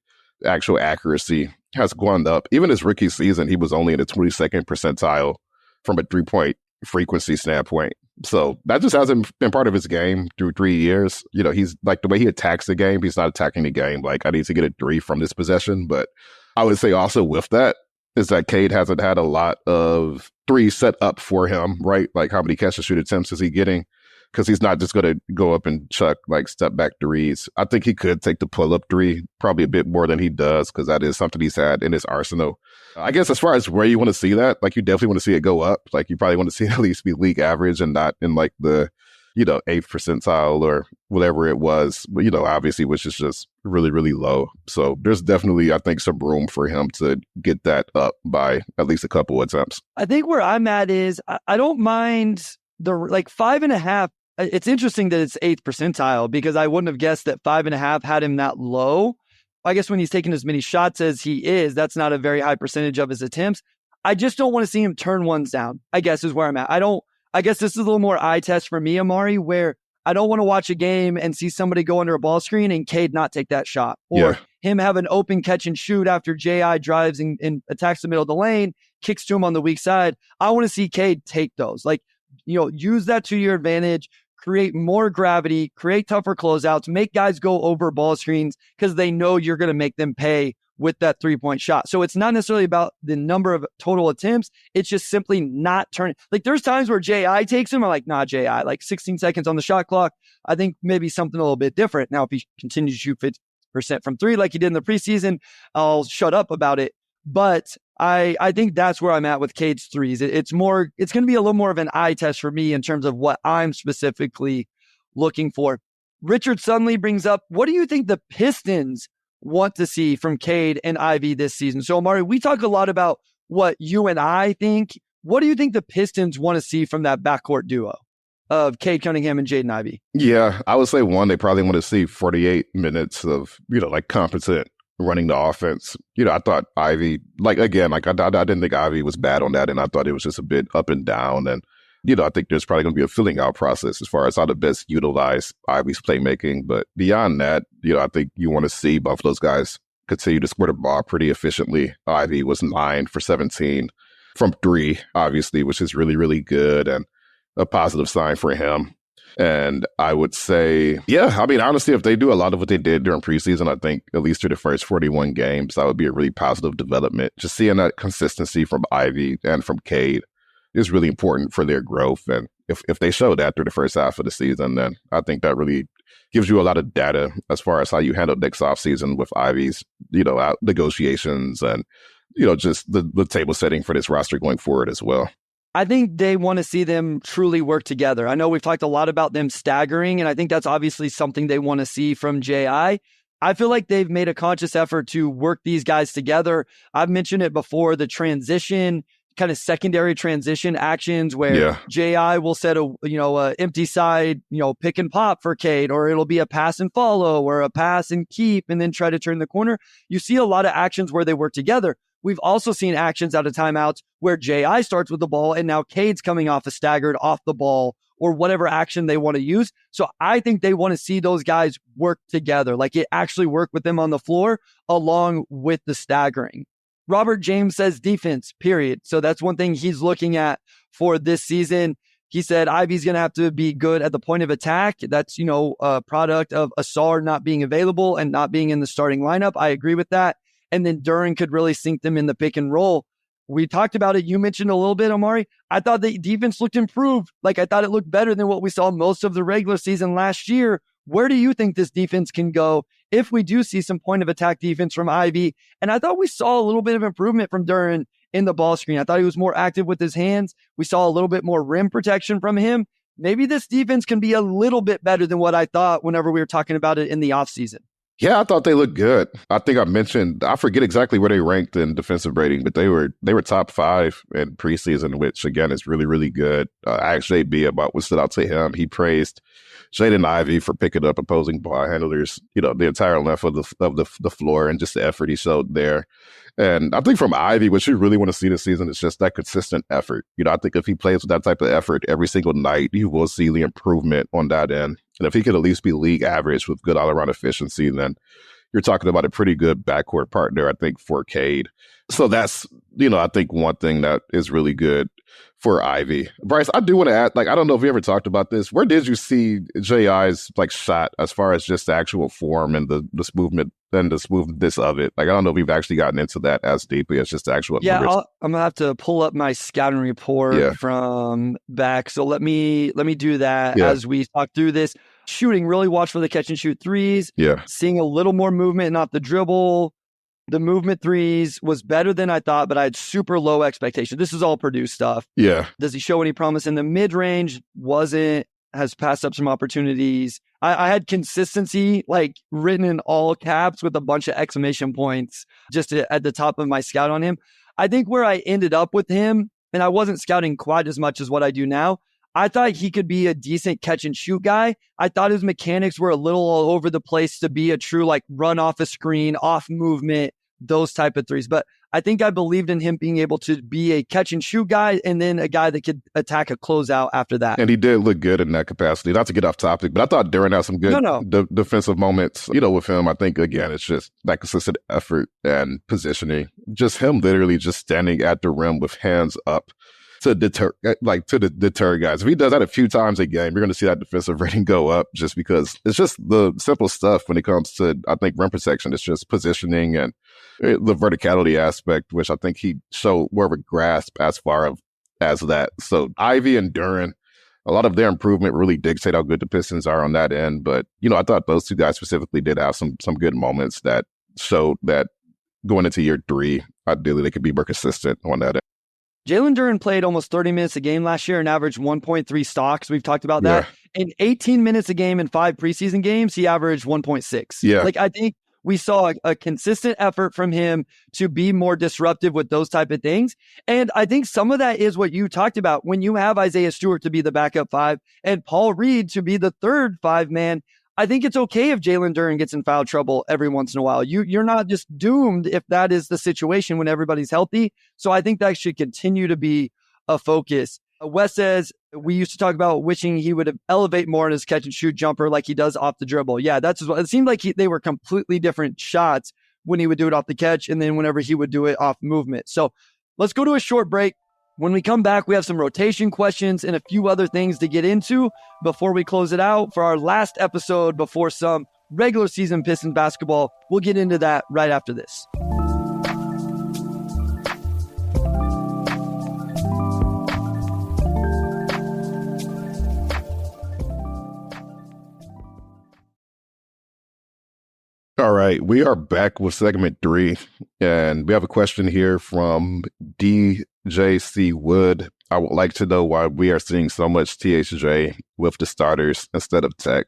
actual accuracy has gone up. Even his rookie season, he was only in the 22nd percentile from a 3-point frequency standpoint. So that just hasn't been part of his game through 3 years. You know, he's like, the way he attacks the game, he's not attacking the game like, I need to get a 3 from this possession. But I would say also with that is that Cade hasn't had a lot of 3 set up for him, right? Like, how many catch and shoot attempts is he getting? Because he's not just going to go up and chuck like step back threes. I think he could take the pull up 3 probably a bit more than he does, because that is something he's had in his arsenal. I guess as far as where you want to see that, like, you definitely want to see it go up. Like, you probably want to see it at least be league average and not in like the, you know, 8th percentile or whatever it was. But, you know, obviously, which is just really, really low. So there's definitely, I think, some room for him to get that up by at least a couple attempts. I think where I'm at is I don't mind the like 5.5. It's interesting that it's 8th percentile, because I wouldn't have guessed that 5.5 had him that low. I guess when he's taking as many shots as he is, that's not a very high percentage of his attempts. I just don't want to see him turn ones down, I guess is where I'm at. I guess this is a little more eye test for me, Omari, where I don't want to watch a game and see somebody go under a ball screen and Cade not take that shot. Or him have an open catch and shoot after J.I. drives and attacks the middle of the lane, kicks to him on the weak side. I want to see Cade take those. Like, you know, use that to your advantage. Create more gravity, create tougher closeouts, make guys go over ball screens because they know you're going to make them pay with that 3-point shot. So it's not necessarily about the number of total attempts. It's just simply not turning. Like, there's times where J.I. takes him. I'm like, nah, J.I., like 16 seconds on the shot clock. I think maybe something a little bit different. Now, if he continues to shoot 50% from 3 like he did in the preseason, I'll shut up about it. But I think that's where I'm at with Cade's threes. It's going to be a little more of an eye test for me in terms of what I'm specifically looking for. Richard Suddenly brings up, what do you think the Pistons want to see from Cade and Ivy this season? So, Omari, we talk a lot about what you and I think. What do you think the Pistons want to see from that backcourt duo of Cade Cunningham and Jaden Ivey? Yeah, I would say one, they probably want to see 48 minutes of, you know, like competent running the offense. You know, I thought Ivy, like, again, like I didn't think Ivy was bad on that, and I thought it was just a bit up and down. And, you know, I think there's probably going to be a filling out process as far as how to best utilize Ivy's playmaking. But beyond that, you know, I think you want to see both of those guys continue to score the ball pretty efficiently. Ivy was 9 for 17 from 3, obviously, which is really, really good and a positive sign for him. And I would say, yeah, I mean, honestly, if they do a lot of what they did during preseason, I think at least through the first 41 games, that would be a really positive development. Just seeing that consistency from Ivy and from Cade is really important for their growth. And if they show that through the first half of the season, then I think that really gives you a lot of data as far as how you handle next offseason with Ivy's, you know, out negotiations and, you know, just the table setting for this roster going forward as well. I think they want to see them truly work together. I know we've talked a lot about them staggering, and I think that's obviously something they want to see from J.I. I feel like they've made a conscious effort to work these guys together. I've mentioned it before, the transition, kind of secondary transition actions where J.I. will set a empty side, pick and pop for Cade, or it'll be a pass and follow or a pass and keep and then try to turn the corner. You see a lot of actions where they work together. We've also seen actions out of timeouts where J.I. starts with the ball and now Cade's coming off a staggered off the ball or whatever action they want to use. So I think they want to see those guys work together, like it actually work with them on the floor along with the staggering. Robert James says defense, period. So that's one thing he's looking at for this season. He said Ivy's going to have to be good at the point of attack. That's, a product of Ausar not being available and not being in the starting lineup. I agree with that. And then Duren could really sink them in the pick and roll. We talked about it. You mentioned a little bit, Omari. I thought the defense looked improved. Like, I thought it looked better than what we saw most of the regular season last year. Where do you think this defense can go if we do see some point of attack defense from Ivy? And I thought we saw a little bit of improvement from Duren in the ball screen. I thought he was more active with his hands. We saw a little bit more rim protection from him. Maybe this defense can be a little bit better than what I thought whenever we were talking about it in the offseason. Yeah, I thought they looked good. I think I forget exactly where they ranked in defensive rating, but they were top 5 in preseason, which again is really, really good. I asked JB about what stood out to him. He praised Jaden Ivey for picking up opposing ball handlers, the entire length of the floor and just the effort he showed there. And I think from Ivy, what you really want to see this season is just that consistent effort. I think if he plays with that type of effort every single night, you will see the improvement on that end. And if he could at least be league average with good all-around efficiency, then you're talking about a pretty good backcourt partner, I think, for Cade. So that's, I think one thing that is really good for Ivy. Bryce, I do want to add, I don't know if we ever talked about this. Where did you see J.I.'s shot as far as just the actual form and the movement and the smoothness of it? I don't know if we've actually gotten into that as deeply as just the actual. Yeah, I'm gonna have to pull up my scouting report from back. So let me do that as we talk through this. Shooting, really watch for the catch and shoot threes. Yeah, seeing a little more movement, not the dribble. The movement threes was better than I thought, but I had super low expectations. This is all Purdue stuff. Yeah. Does he show any promise in the mid-range? Has passed up some opportunities. I had consistency written in all caps with a bunch of exclamation points just at the top of my scout on him. I think where I ended up with him, and I wasn't scouting quite as much as what I do now, I thought he could be a decent catch and shoot guy. I thought his mechanics were a little all over the place to be a true run off a screen, off movement, those type of threes. But I think I believed in him being able to be a catch and shoot guy and then a guy that could attack a closeout after that. And he did look good in that capacity. Not to get off topic, but I thought Duren had some good defensive moments, with him. I think, again, it's just that consistent effort and positioning. Just him literally just standing at the rim with hands up to deter guys. If he does that a few times a game, you're going to see that defensive rating go up just because it's just the simple stuff when it comes to, I think, rim protection. It's just positioning and the verticality aspect, which I think he showed more of a grasp as far as that. So Ivy and Duren, a lot of their improvement really dictate how good the Pistons are on that end. But, I thought those two guys specifically did have some good moments that showed that going into year 3, ideally they could be more consistent on that end. Jalen Duren played almost 30 minutes a game last year and averaged 1.3 stocks. We've talked about that. Yeah. In 18 minutes a game in 5 preseason games, he averaged 1.6. Yeah. I think we saw a consistent effort from him to be more disruptive with those type of things. And I think some of that is what you talked about. When you have Isaiah Stewart to be the backup 5 and Paul Reed to be the third 5-man, I think it's okay if Jalen Duren gets in foul trouble every once in a while. You're not just doomed if that is the situation when everybody's healthy. So I think that should continue to be a focus. Wes says, we used to talk about wishing he would elevate more in his catch and shoot jumper like he does off the dribble. Yeah, that's what it seemed like. They were completely different shots when he would do it off the catch and then whenever he would do it off movement. So let's go to a short break. When we come back, we have some rotation questions and a few other things to get into before we close it out for our last episode before some regular season Pistons basketball. We'll get into that right after this. All right, we are back with segment 3, and we have a question here from DJC Wood. I would like to know why we are seeing so much THJ with the starters instead of Tech.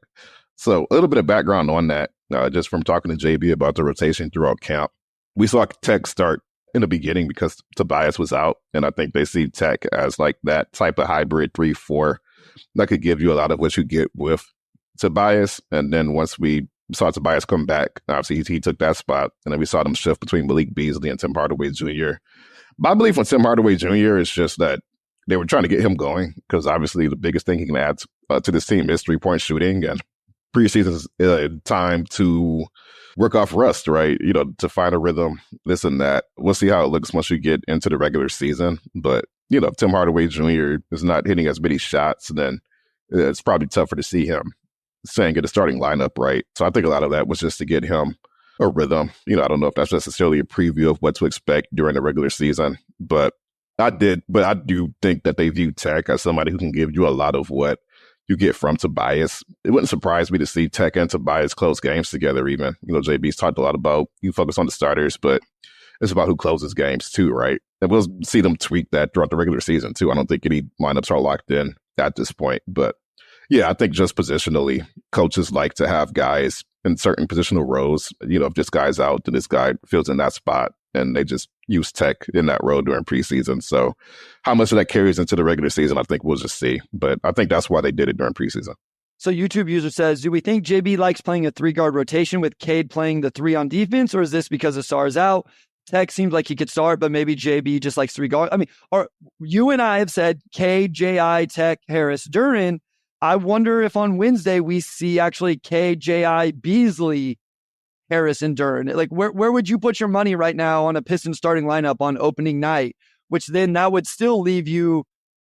So a little bit of background on that, just from talking to JB about the rotation throughout camp. We saw Tech start in the beginning because Tobias was out, and I think they see Tech as that type of hybrid 3-4 that could give you a lot of what you get with Tobias. And then once we saw Tobias come back, obviously he took that spot, and then we saw them shift between Malik Beasley and Tim Hardaway Jr. My belief on Tim Hardaway Jr. is just that they were trying to get him going because obviously the biggest thing he can add to this team is 3-point shooting, and preseason is time to work off rust, right? To find a rhythm, this and that. We'll see how it looks once you get into the regular season. But, if Tim Hardaway Jr. is not hitting as many shots, then it's probably tougher to see him staying in the starting lineup, right? So I think a lot of that was just to get him a rhythm. I don't know if that's necessarily a preview of what to expect during the regular season, but I do think that they view Tech as somebody who can give you a lot of what you get from Tobias. It wouldn't surprise me to see Tech and Tobias close games together even. JB's talked a lot about you focus on the starters, but it's about who closes games too, right? And we'll see them tweak that throughout the regular season too. I don't think any lineups are locked in at this point. But yeah, I think just positionally, coaches like to have guys in certain positional roles. If this guy's out, then this guy fills in that spot. And they just use Tech in that role during preseason. So how much of that carries into the regular season, I think we'll just see. But I think that's why they did it during preseason. So YouTube user says, do we think JB likes playing a 3-guard rotation with Cade playing the 3 on defense, or is this because Ausar's out? Tech seems like he could start, but maybe JB just likes 3 guard. I mean, you and I have said Cade, J.I., Tech, Harris, Duren. I wonder if on Wednesday we see actually Cade, J.I., Beasley, Harris, and Duren. Like, where would you put your money right now on a Pistons starting lineup on opening night? Which then that would still leave you,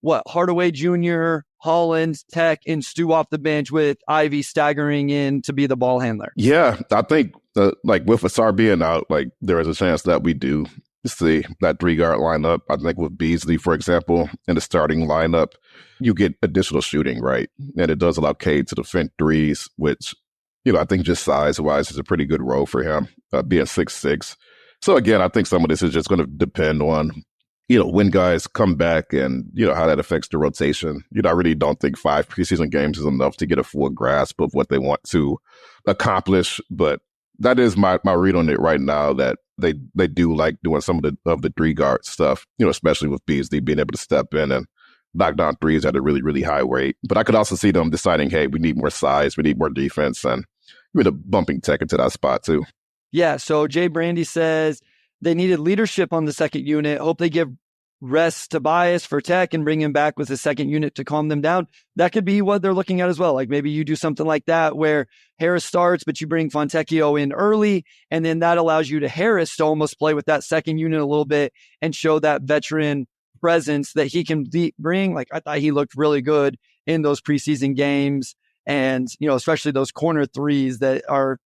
Hardaway Jr., Holland, Tech, and Stu off the bench with Ivy staggering in to be the ball handler. Yeah, I think with Ausar being out, there is a chance that we do see that 3-guard lineup. I think with Beasley, for example, in the starting lineup, you get additional shooting, right? And it does allow Cade to defend threes, which I think just size-wise is a pretty good role for him, being 6'6". So again, I think some of this is just going to depend on, when guys come back and, how that affects the rotation. I really don't think 5 preseason games is enough to get a full grasp of what they want to accomplish. But that is my read on it right now, that they do like doing some of the 3-guard stuff, especially with Beasley being able to step in and knock down threes at a really, really high rate. But I could also see them deciding, hey, we need more size, we need more defense, and we end up bumping Tech into that spot too. Yeah, so Jay Brandy says they needed leadership on the second unit. Hope they give rest Tobias for Tech and bring him back with the second unit to calm them down. That could be what they're looking at as well. Like maybe you do something like that where Harris starts, but you bring Fontecchio in early, and then that allows you to Harris to almost play with that second unit a little bit and show that veteran presence that he can bring. Like I thought he looked really good in those preseason games, and especially those corner threes that are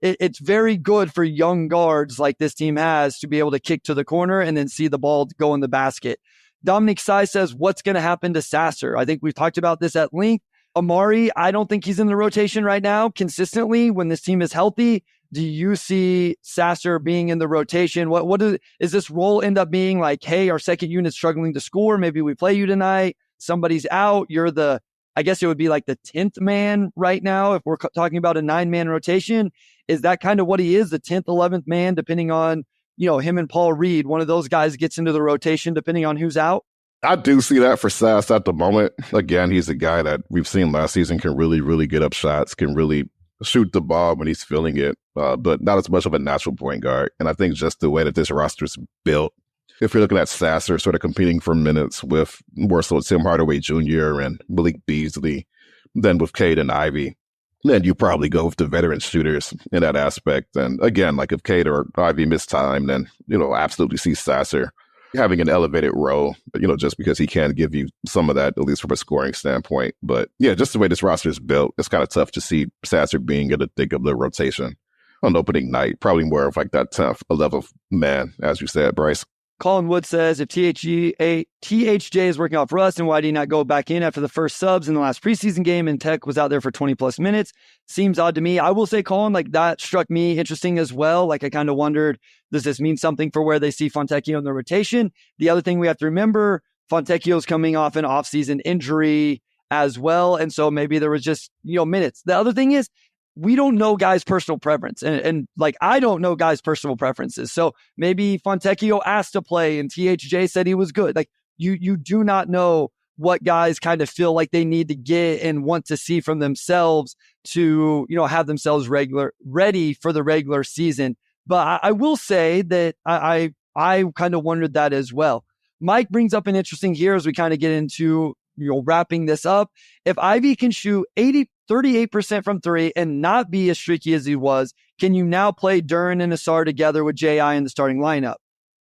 it's very good for young guards like this team has to be able to kick to the corner and then see the ball go in the basket. Dominic Sy says, what's going to happen to Sasser? I think we've talked about this at length. Omari, I don't think he's in the rotation right now consistently when this team is healthy. Do you see Sasser being in the rotation? What is this role end up being like? Hey, our second unit's struggling to score. Maybe we play you tonight. Somebody's out. You're I guess it would be like the 10th man right now. If we're talking about a 9-man rotation, is that kind of what he is? The 10th, 11th man, depending on, him and Paul Reed, one of those guys gets into the rotation depending on who's out. I do see that for Sass at the moment. Again, he's a guy that we've seen last season can really, really get up shots, can really shoot the ball when he's feeling it, but not as much of a natural point guard. And I think just the way that this roster is built, if you're looking at Sasser sort of competing for minutes with more so Tim Hardaway Jr. and Malik Beasley than with Cade and Ivy, then you probably go with the veteran shooters in that aspect. And again, like if Cade or Ivy miss time, then, absolutely see Sasser having an elevated role, just because he can give you some of that, at least from a scoring standpoint. But yeah, just the way this roster is built, it's kind of tough to see Sasser being in the thick of the rotation on opening night. Probably more of like that 10th, 11th man, as you said, Bryce. Colin Wood says, if THJ is working out for us, then why did he not go back in after the first subs in the last preseason game and Tech was out there for 20 plus minutes? Seems odd to me. I will say, Colin, that struck me interesting as well. I kind of wondered, does this mean something for where they see Fontecchio in the rotation? The other thing we have to remember, Fontecchio's coming off an offseason injury as well. And so maybe there was just, minutes. The other thing is, we don't know guys' personal preference. And I don't know guys' personal preferences. So maybe Fontecchio asked to play and THJ said he was good. You do not know what guys kind of feel like they need to get and want to see from themselves to, have themselves ready for the regular season. But I will say that I kind of wondered that as well. Mike brings up an interesting here as we kind of get into, wrapping this up. If Ivy can shoot 38% from three and not be as streaky as he was, can you now play Duren and Ausar together with J.I. in the starting lineup?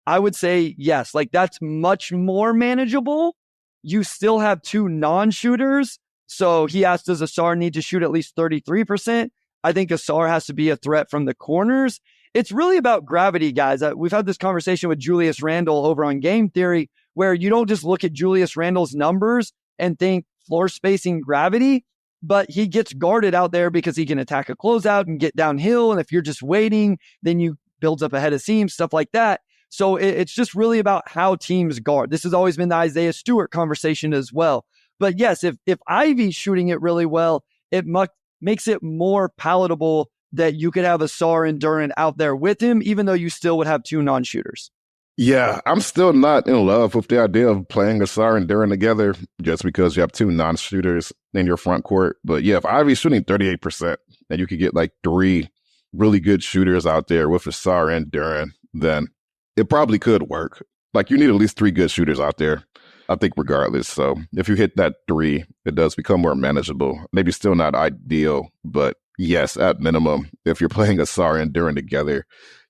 I would say yes. Like, that's much more manageable. You still have two non-shooters. So he asked, does Ausar need to shoot at least 33%? I think Ausar has to be a threat from the corners. It's really about gravity, guys. We've had this conversation with Julius Randle over on Game Theory, where you don't just look at Julius Randle's numbers and think floor spacing gravity, but he gets guarded out there because he can attack a closeout and get downhill. And if you're just waiting, then you builds up ahead of seams, stuff like that. So it's just really about how teams guard. This has always been the Isaiah Stewart conversation as well. But yes, if Ivy's shooting it really well, it makes it more palatable that you could have Ausar and Duren out there with him, even though you still would have two non-shooters. Yeah, I'm still not in love with the idea of playing Ausar and Duren together just because you have two non-shooters in your front court. But yeah, if Ivy's shooting 38% and you could get like three really good shooters out there with Ausar and Duren, then it probably could work. Like, you need at least three good shooters out there, I think, regardless. So if you hit that three, it does become more manageable. Maybe still not ideal, but yes, at minimum, if you're playing Ausar and Duren together,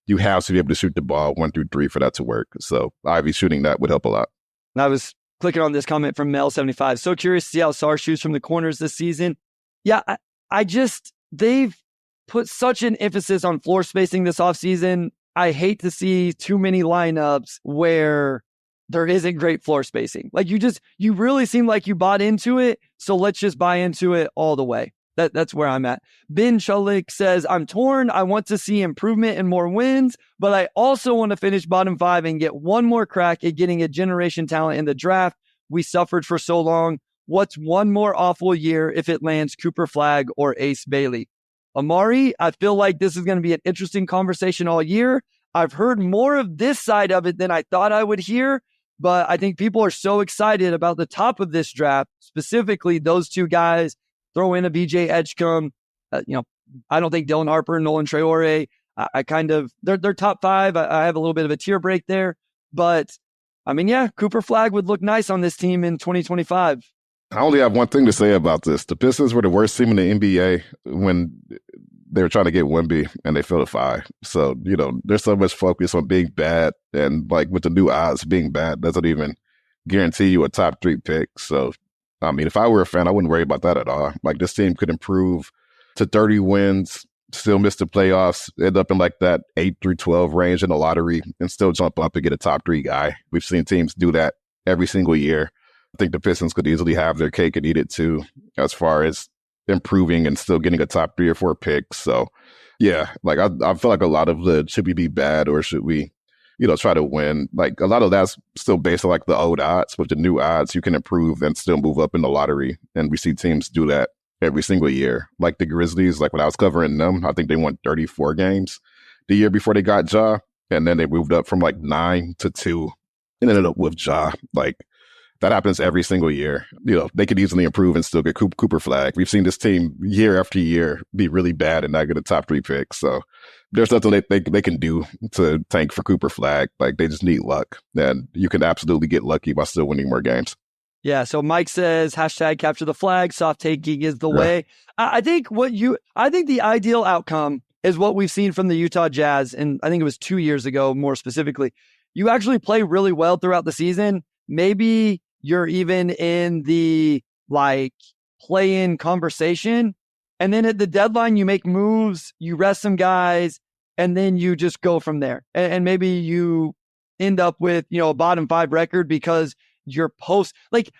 you have to be able to shoot the ball 1 through 3 for that to work. So Ivy shooting that would help a lot. And I was clicking on this comment from Mel75. So curious to see how Ausar shoots from the corners this season. Yeah, they've put such an emphasis on floor spacing this offseason. I hate to see too many lineups where there isn't great floor spacing. Like, you really seem like you bought into it. So let's just buy into it all the way. That's where I'm at. Ben Chulik says, I'm torn. I want to see improvement and more wins, but I also want to finish bottom 5 and get one more crack at getting a generation talent in the draft. We suffered for so long. What's one more awful year if it lands Cooper Flagg or Ace Bailey? Omari, I feel like this is going to be an interesting conversation all year. I've heard more of this side of it than I thought I would hear, but I think people are so excited about the top of this draft, specifically those two guys. Throw in a BJ Edgecombe. I don't think Dylan Harper, Nolan Traore. They're top 5. I have a little bit of a tear break there, but I mean, yeah, Cooper Flagg would look nice on this team in 2025. I only have one thing to say about this. The Pistons were the worst team in the NBA when they were trying to get Wemby and they fell to 5. So, there's so much focus on being bad, and like with the new odds, being bad doesn't even guarantee you a top 3 pick. So, I mean, if I were a fan, I wouldn't worry about that at all. Like, this team could improve to 30 wins, still miss the playoffs, end up in like that 8 through 12 range in the lottery, and still jump up and get a top 3 guy. We've seen teams do that every single year. I think the Pistons could easily have their cake and eat it too, as far as improving and still getting a top 3 or 4 pick. So, yeah, like I feel like a lot of the should we be bad or should we try to win. Like, a lot of that's still based on like the old odds. With the new odds, you can improve and still move up in the lottery. And we see teams do that every single year. Like the Grizzlies, like when I was covering them, I think they won 34 games the year before they got Ja. And then they moved up from like 9 to 2 and ended up with Ja. Like, that happens every single year. They could easily improve and still get Cooper Flagg. We've seen this team year after year be really bad and not get a top 3 pick. So there's nothing they can do to tank for Cooper Flagg. Like, they just need luck. And you can absolutely get lucky by still winning more games. Yeah. So Mike says, #capture the flag. Soft taking is the way. I think the ideal outcome is what we've seen from the Utah Jazz. And I think it was 2 years ago, more specifically. You actually play really well throughout the season. Maybe you're even in the play-in conversation. And then at the deadline, you make moves, you rest some guys, and then you just go from there. And maybe you end up with, a bottom 5 record because your post,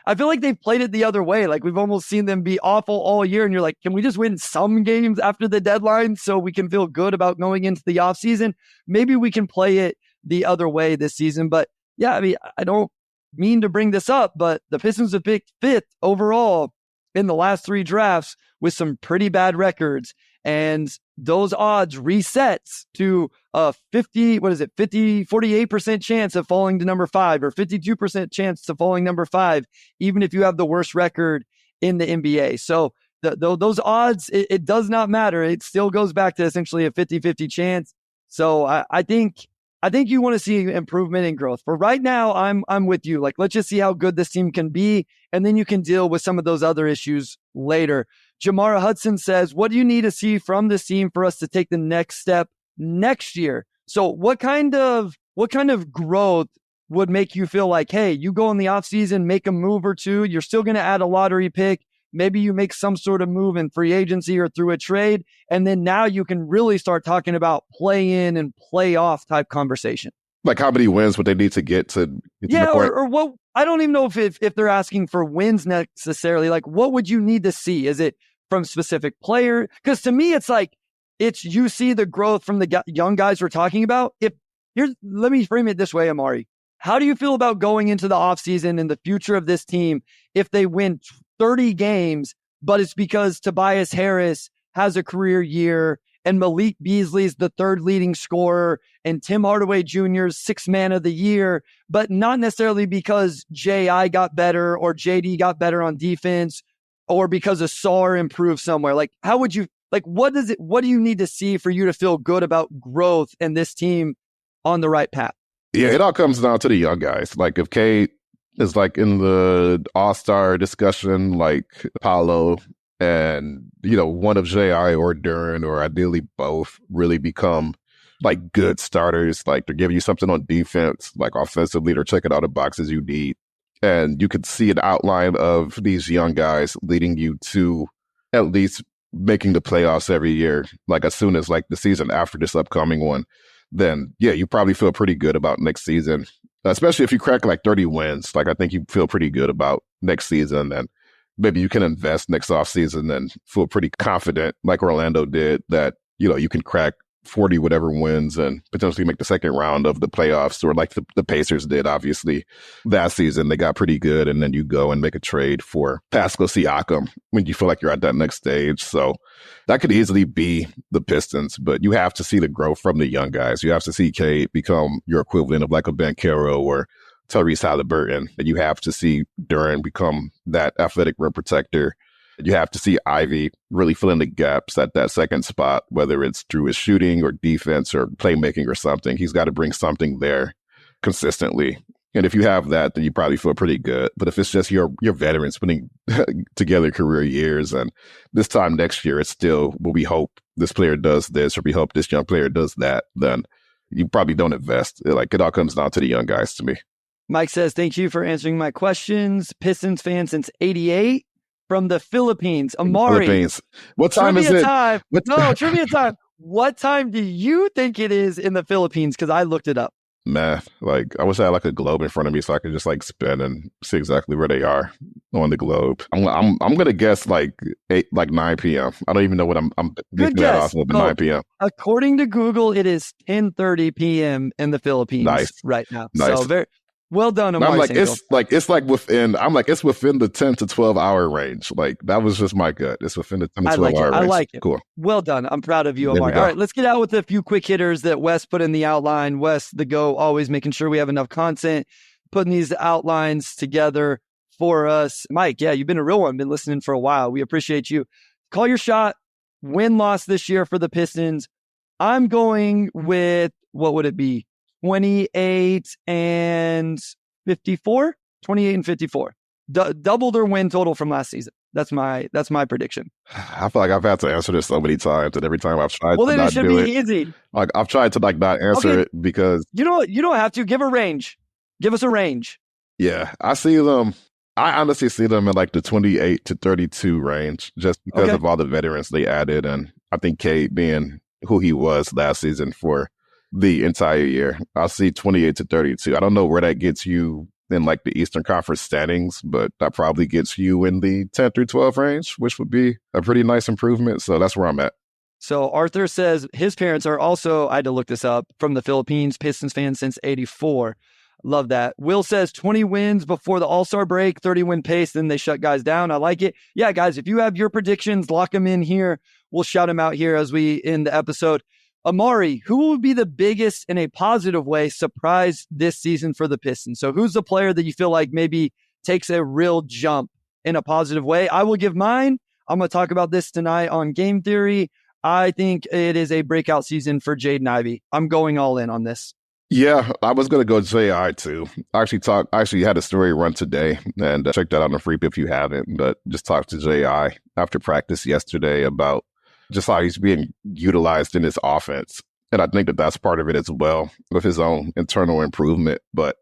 I feel like they've played it the other way. Like, we've almost seen them be awful all year. And you're like, can we just win some games after the deadline so we can feel good about going into the offseason? Maybe we can play it the other way this season. But yeah, I mean, I don't mean to bring this up, but the Pistons have picked 5th overall in the last 3 drafts with some pretty bad records. And those odds resets to a 48% chance of falling to number 5 or 52% chance to falling number 5, even if you have the worst record in the NBA. So those odds, it does not matter. It still goes back to essentially a 50-50 chance. So I think I think you want to see improvement and growth. For right now, I'm with you. Like, let's just see how good this team can be, and then you can deal with some of those other issues later. Jamara Hudson says, what do you need to see from this team for us to take the next step next year? So what kind of growth would make you feel like, hey, you go in the offseason, make a move or two, you're still going to add a lottery pick. Maybe you make some sort of move in free agency or through a trade. And then now you can really start talking about play in and play off type conversation. Like how many wins would they need to get to yeah, the point? Or what? I don't even know if they're asking for wins necessarily. Like, what would you need to see? Is it from specific player? Because to me, it's like, you see the growth from the young guys we're talking about. Let me frame it this way, Omari. How do you feel about going into the offseason and the future of this team if they win 30 games, but it's because Tobias Harris has a career year and Malik Beasley's the third leading scorer and Tim Hardaway Jr.'s sixth man of the year, but not necessarily because J.I. got better or J.D. got better on defense or because Ausar improved somewhere? Like, how would you, like, what do you need to see for you to feel good about growth and this team on the right path? Yeah, it all comes down to the young guys. Like if Cade is like in the all-star discussion, like Paolo and, one of J.I. or Duran, or ideally both, really become like good starters. Like they're giving you something on defense, like offensively, they're checking all the boxes you need. And you could see an outline of these young guys leading you to at least making the playoffs every year. Like as soon as like the season after this upcoming one, then yeah, you probably feel pretty good about next season, especially if you crack like 30 wins. Like I think you feel pretty good about next season, and maybe you can invest next offseason and feel pretty confident like Orlando did that, you can crack 40 whatever wins and potentially make the second round of the playoffs, or like the Pacers did, obviously, that season. They got pretty good, and then you go and make a trade for Pascal Siakam when you feel like you're at that next stage. So that could easily be the Pistons, but you have to see the growth from the young guys. You have to see Cade become your equivalent of like a Banchero or Tyrese Halliburton, and you have to see Duran become that athletic rim protector. You have to see Ivy really fill in the gaps at that second spot, whether it's through his shooting or defense or playmaking or something. He's got to bring something there consistently. And if you have that, then you probably feel pretty good. But if it's just your veterans putting together career years, and this time next year, it's still, well, we hope this player does this, or we hope this young player does that, then you probably don't invest. It all comes down to the young guys to me. Mike says, thank you for answering my questions. Pistons fan since 88. From the Philippines. Omari. Philippines. What time is it? Trivia time. What time do you think it is in the Philippines? Because I looked it up. Math. Like, I wish I had like a globe in front of me so I could just like spin and see exactly where they are on the globe. I'm gonna guess like 9 p.m. I don't even know what I'm good guess. Off, 9 p.m. According to Google, it is 10:30 p.m. in the Philippines right now. Nice. So very well done, Omari. I'm like, it's within the 10 to 12 hour range. Like, that was just my gut. It's within the 10 to 12 hour range. I like it. Cool. Well done. I'm proud of you, Omari. All right, let's get out with a few quick hitters that Wes put in the outline. Wes, the GOAT, always making sure we have enough content, putting these outlines together for us. Mike, yeah, you've been a real one. Been listening for a while. We appreciate you. Call your shot. Win-loss this year for the Pistons. I'm going with, what would it be? 28 and 54. Double their win total from last season. That's my prediction. I feel like I've had to answer this so many times, and every time I've tried to not do it. Well, then it should be easy. Like, I've tried to not answer it because you don't have to. Give a range. Give us a range. Yeah, I see them. I honestly see them in like the 28 to 32 range, just because of all the veterans they added, and I think Cade being who he was last season for the entire year. I'll see 28 to 32. I don't know where that gets you in like the Eastern Conference standings, but that probably gets you in the 10 through 12 range, which would be a pretty nice improvement. So that's where I'm at. So Arthur says his parents are also, I had to look this up, from the Philippines, Pistons fans since 84. Love that. Will says 20 wins before the All-Star break, 30-win pace, then they shut guys down. I like it. Yeah, guys, if you have your predictions, lock them in here. We'll shout them out here as we end the episode. Omari, who will be the biggest, in a positive way, surprise this season for the Pistons? So who's the player that you feel like maybe takes a real jump in a positive way? I will give mine. I'm going to talk about this tonight on Game Theory. I think it is a breakout season for Jaden Ivey. I'm going all in on this. Yeah, I was going to go JI too. I actually had a story run today and check that out on the free if you haven't, but just talked to JI after practice yesterday about just how he's being utilized in his offense. And I think that that's part of it as well with his own internal improvement. But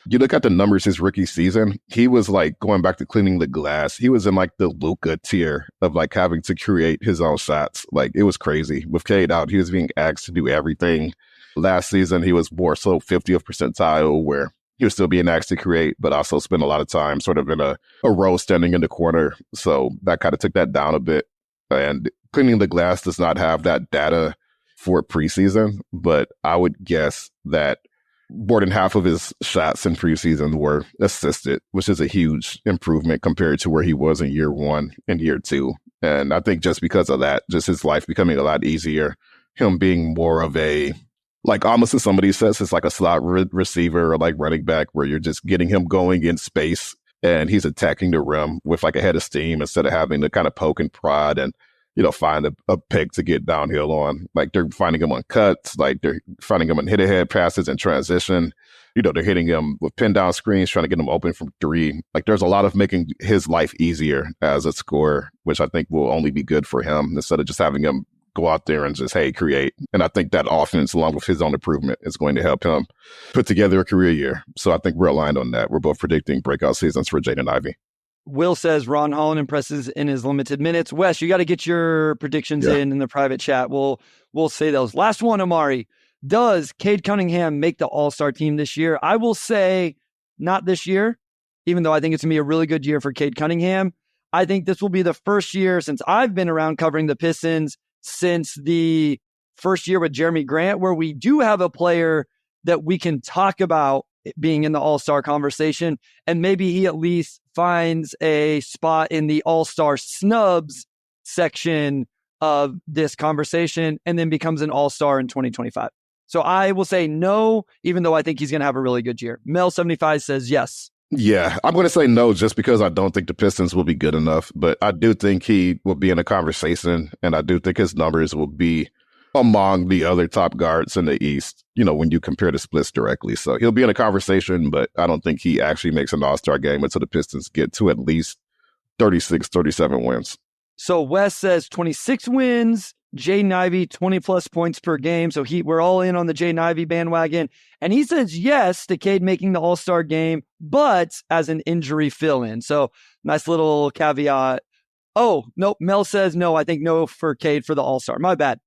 you look at the numbers his rookie season, he was like going back to cleaning the glass. He was in like the Luka tier of like having to create his own shots. Like it was crazy. With Cade out, he was being asked to do everything. Last season, he was more so 50th percentile where he was still being asked to create, but also spend a lot of time sort of in a row standing in the corner. So that kind of took that down a bit. And cleaning the glass does not have that data for preseason, but I would guess that more than half of his shots in preseason were assisted, which is a huge improvement compared to where he was in year one and year two. And I think just because of that, just his life becoming a lot easier, him being more of a, like almost as somebody says, it's like a slot receiver or like running back where you're just getting him going in space and he's attacking the rim with like a head of steam instead of having to kind of poke and prod and, find a pick to get downhill on. Like they're finding him on cuts, like they're finding him on hit ahead passes and transition. They're hitting him with pin down screens, trying to get him open from three. Like there's a lot of making his life easier as a scorer, which I think will only be good for him instead of just having him go out there and just, hey, create. And I think that offense, along with his own improvement, is going to help him put together a career year. So I think we're aligned on that. We're both predicting breakout seasons for Jaden Ivey. Will says Ron Holland impresses in his limited minutes. Wes, you got to get your predictions in the private chat. We'll say those. Last one, Omari. Does Cade Cunningham make the All-Star team this year? I will say not this year, even though I think it's going to be a really good year for Cade Cunningham. I think this will be the first year since I've been around covering the Pistons since the first year with Jeremy Grant, where we do have a player that we can talk about being in the All-Star conversation, and maybe he at least finds a spot in the All-Star snubs section of this conversation and then becomes an All-Star in 2025. So I will say no, even though I think he's going to have a really good year. Mel75 says yes. Yeah, I'm going to say no just because I don't think the Pistons will be good enough, but I do think he will be in a conversation, and I do think his numbers will be among the other top guards in the East, when you compare the splits directly. So he'll be in a conversation, but I don't think he actually makes an All-Star game until the Pistons get to at least 36, 37 wins. So Wes says 26 wins, Jaden Ivey 20-plus points per game. So we're all in on the Jaden Ivey bandwagon. And he says yes to Cade making the All-Star game, but as an injury fill-in. So nice little caveat. Oh, nope. Mel says no. I think no for Cade for the All-Star. My bad.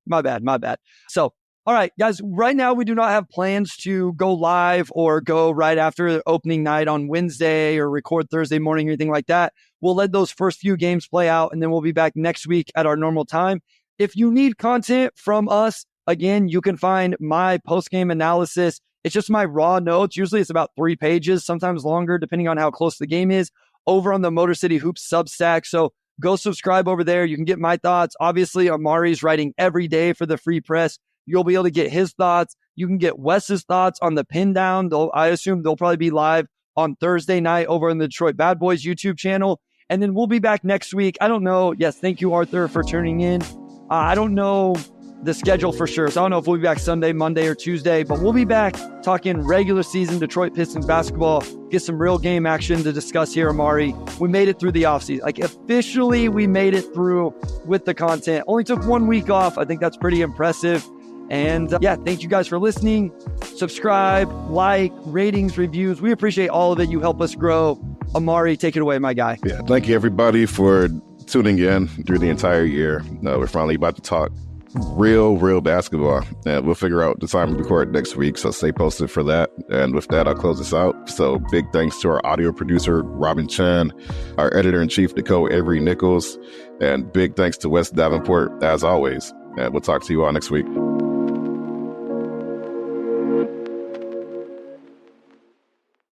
So, all right, guys, right now we do not have plans to go live or go right after opening night on Wednesday or record Thursday morning or anything like that. We'll let those first few games play out, and then we'll be back next week at our normal time. If you need content from us, again, you can find my post-game analysis. It's just my raw notes. Usually it's about 3 pages, sometimes longer, depending on how close the game is, over on the Motor City Hoops Substack. So go subscribe over there. You can get my thoughts. Obviously, Omari's writing every day for the Free Press. You'll be able to get his thoughts. You can get Wes's thoughts on the pin down. I assume they'll probably be live on Thursday night over on the Detroit Bad Boys YouTube channel. And then we'll be back next week. I don't know. Yes, thank you, Arthur, for tuning in. I don't know the schedule for sure. So I don't know if we'll be back Sunday, Monday, or Tuesday, but we'll be back talking regular season Detroit Pistons basketball, get some real game action to discuss here, Omari. We made it through the offseason. Like officially, we made it through with the content. Only took 1 week off. I think that's pretty impressive. And thank you guys for listening. Subscribe, like, ratings, reviews. We appreciate all of it. You help us grow. Omari, take it away, my guy. Yeah, thank you everybody for tuning in through the entire year. We're finally about to talk real basketball, and we'll figure out the time to record next week, so stay posted for that. And with that, I'll close this out. So big thanks to our audio producer Robin Chan, our editor-in-chief Nicole Avery Nichols, and big thanks to Wes Davenport as always. And we'll talk to you all next week.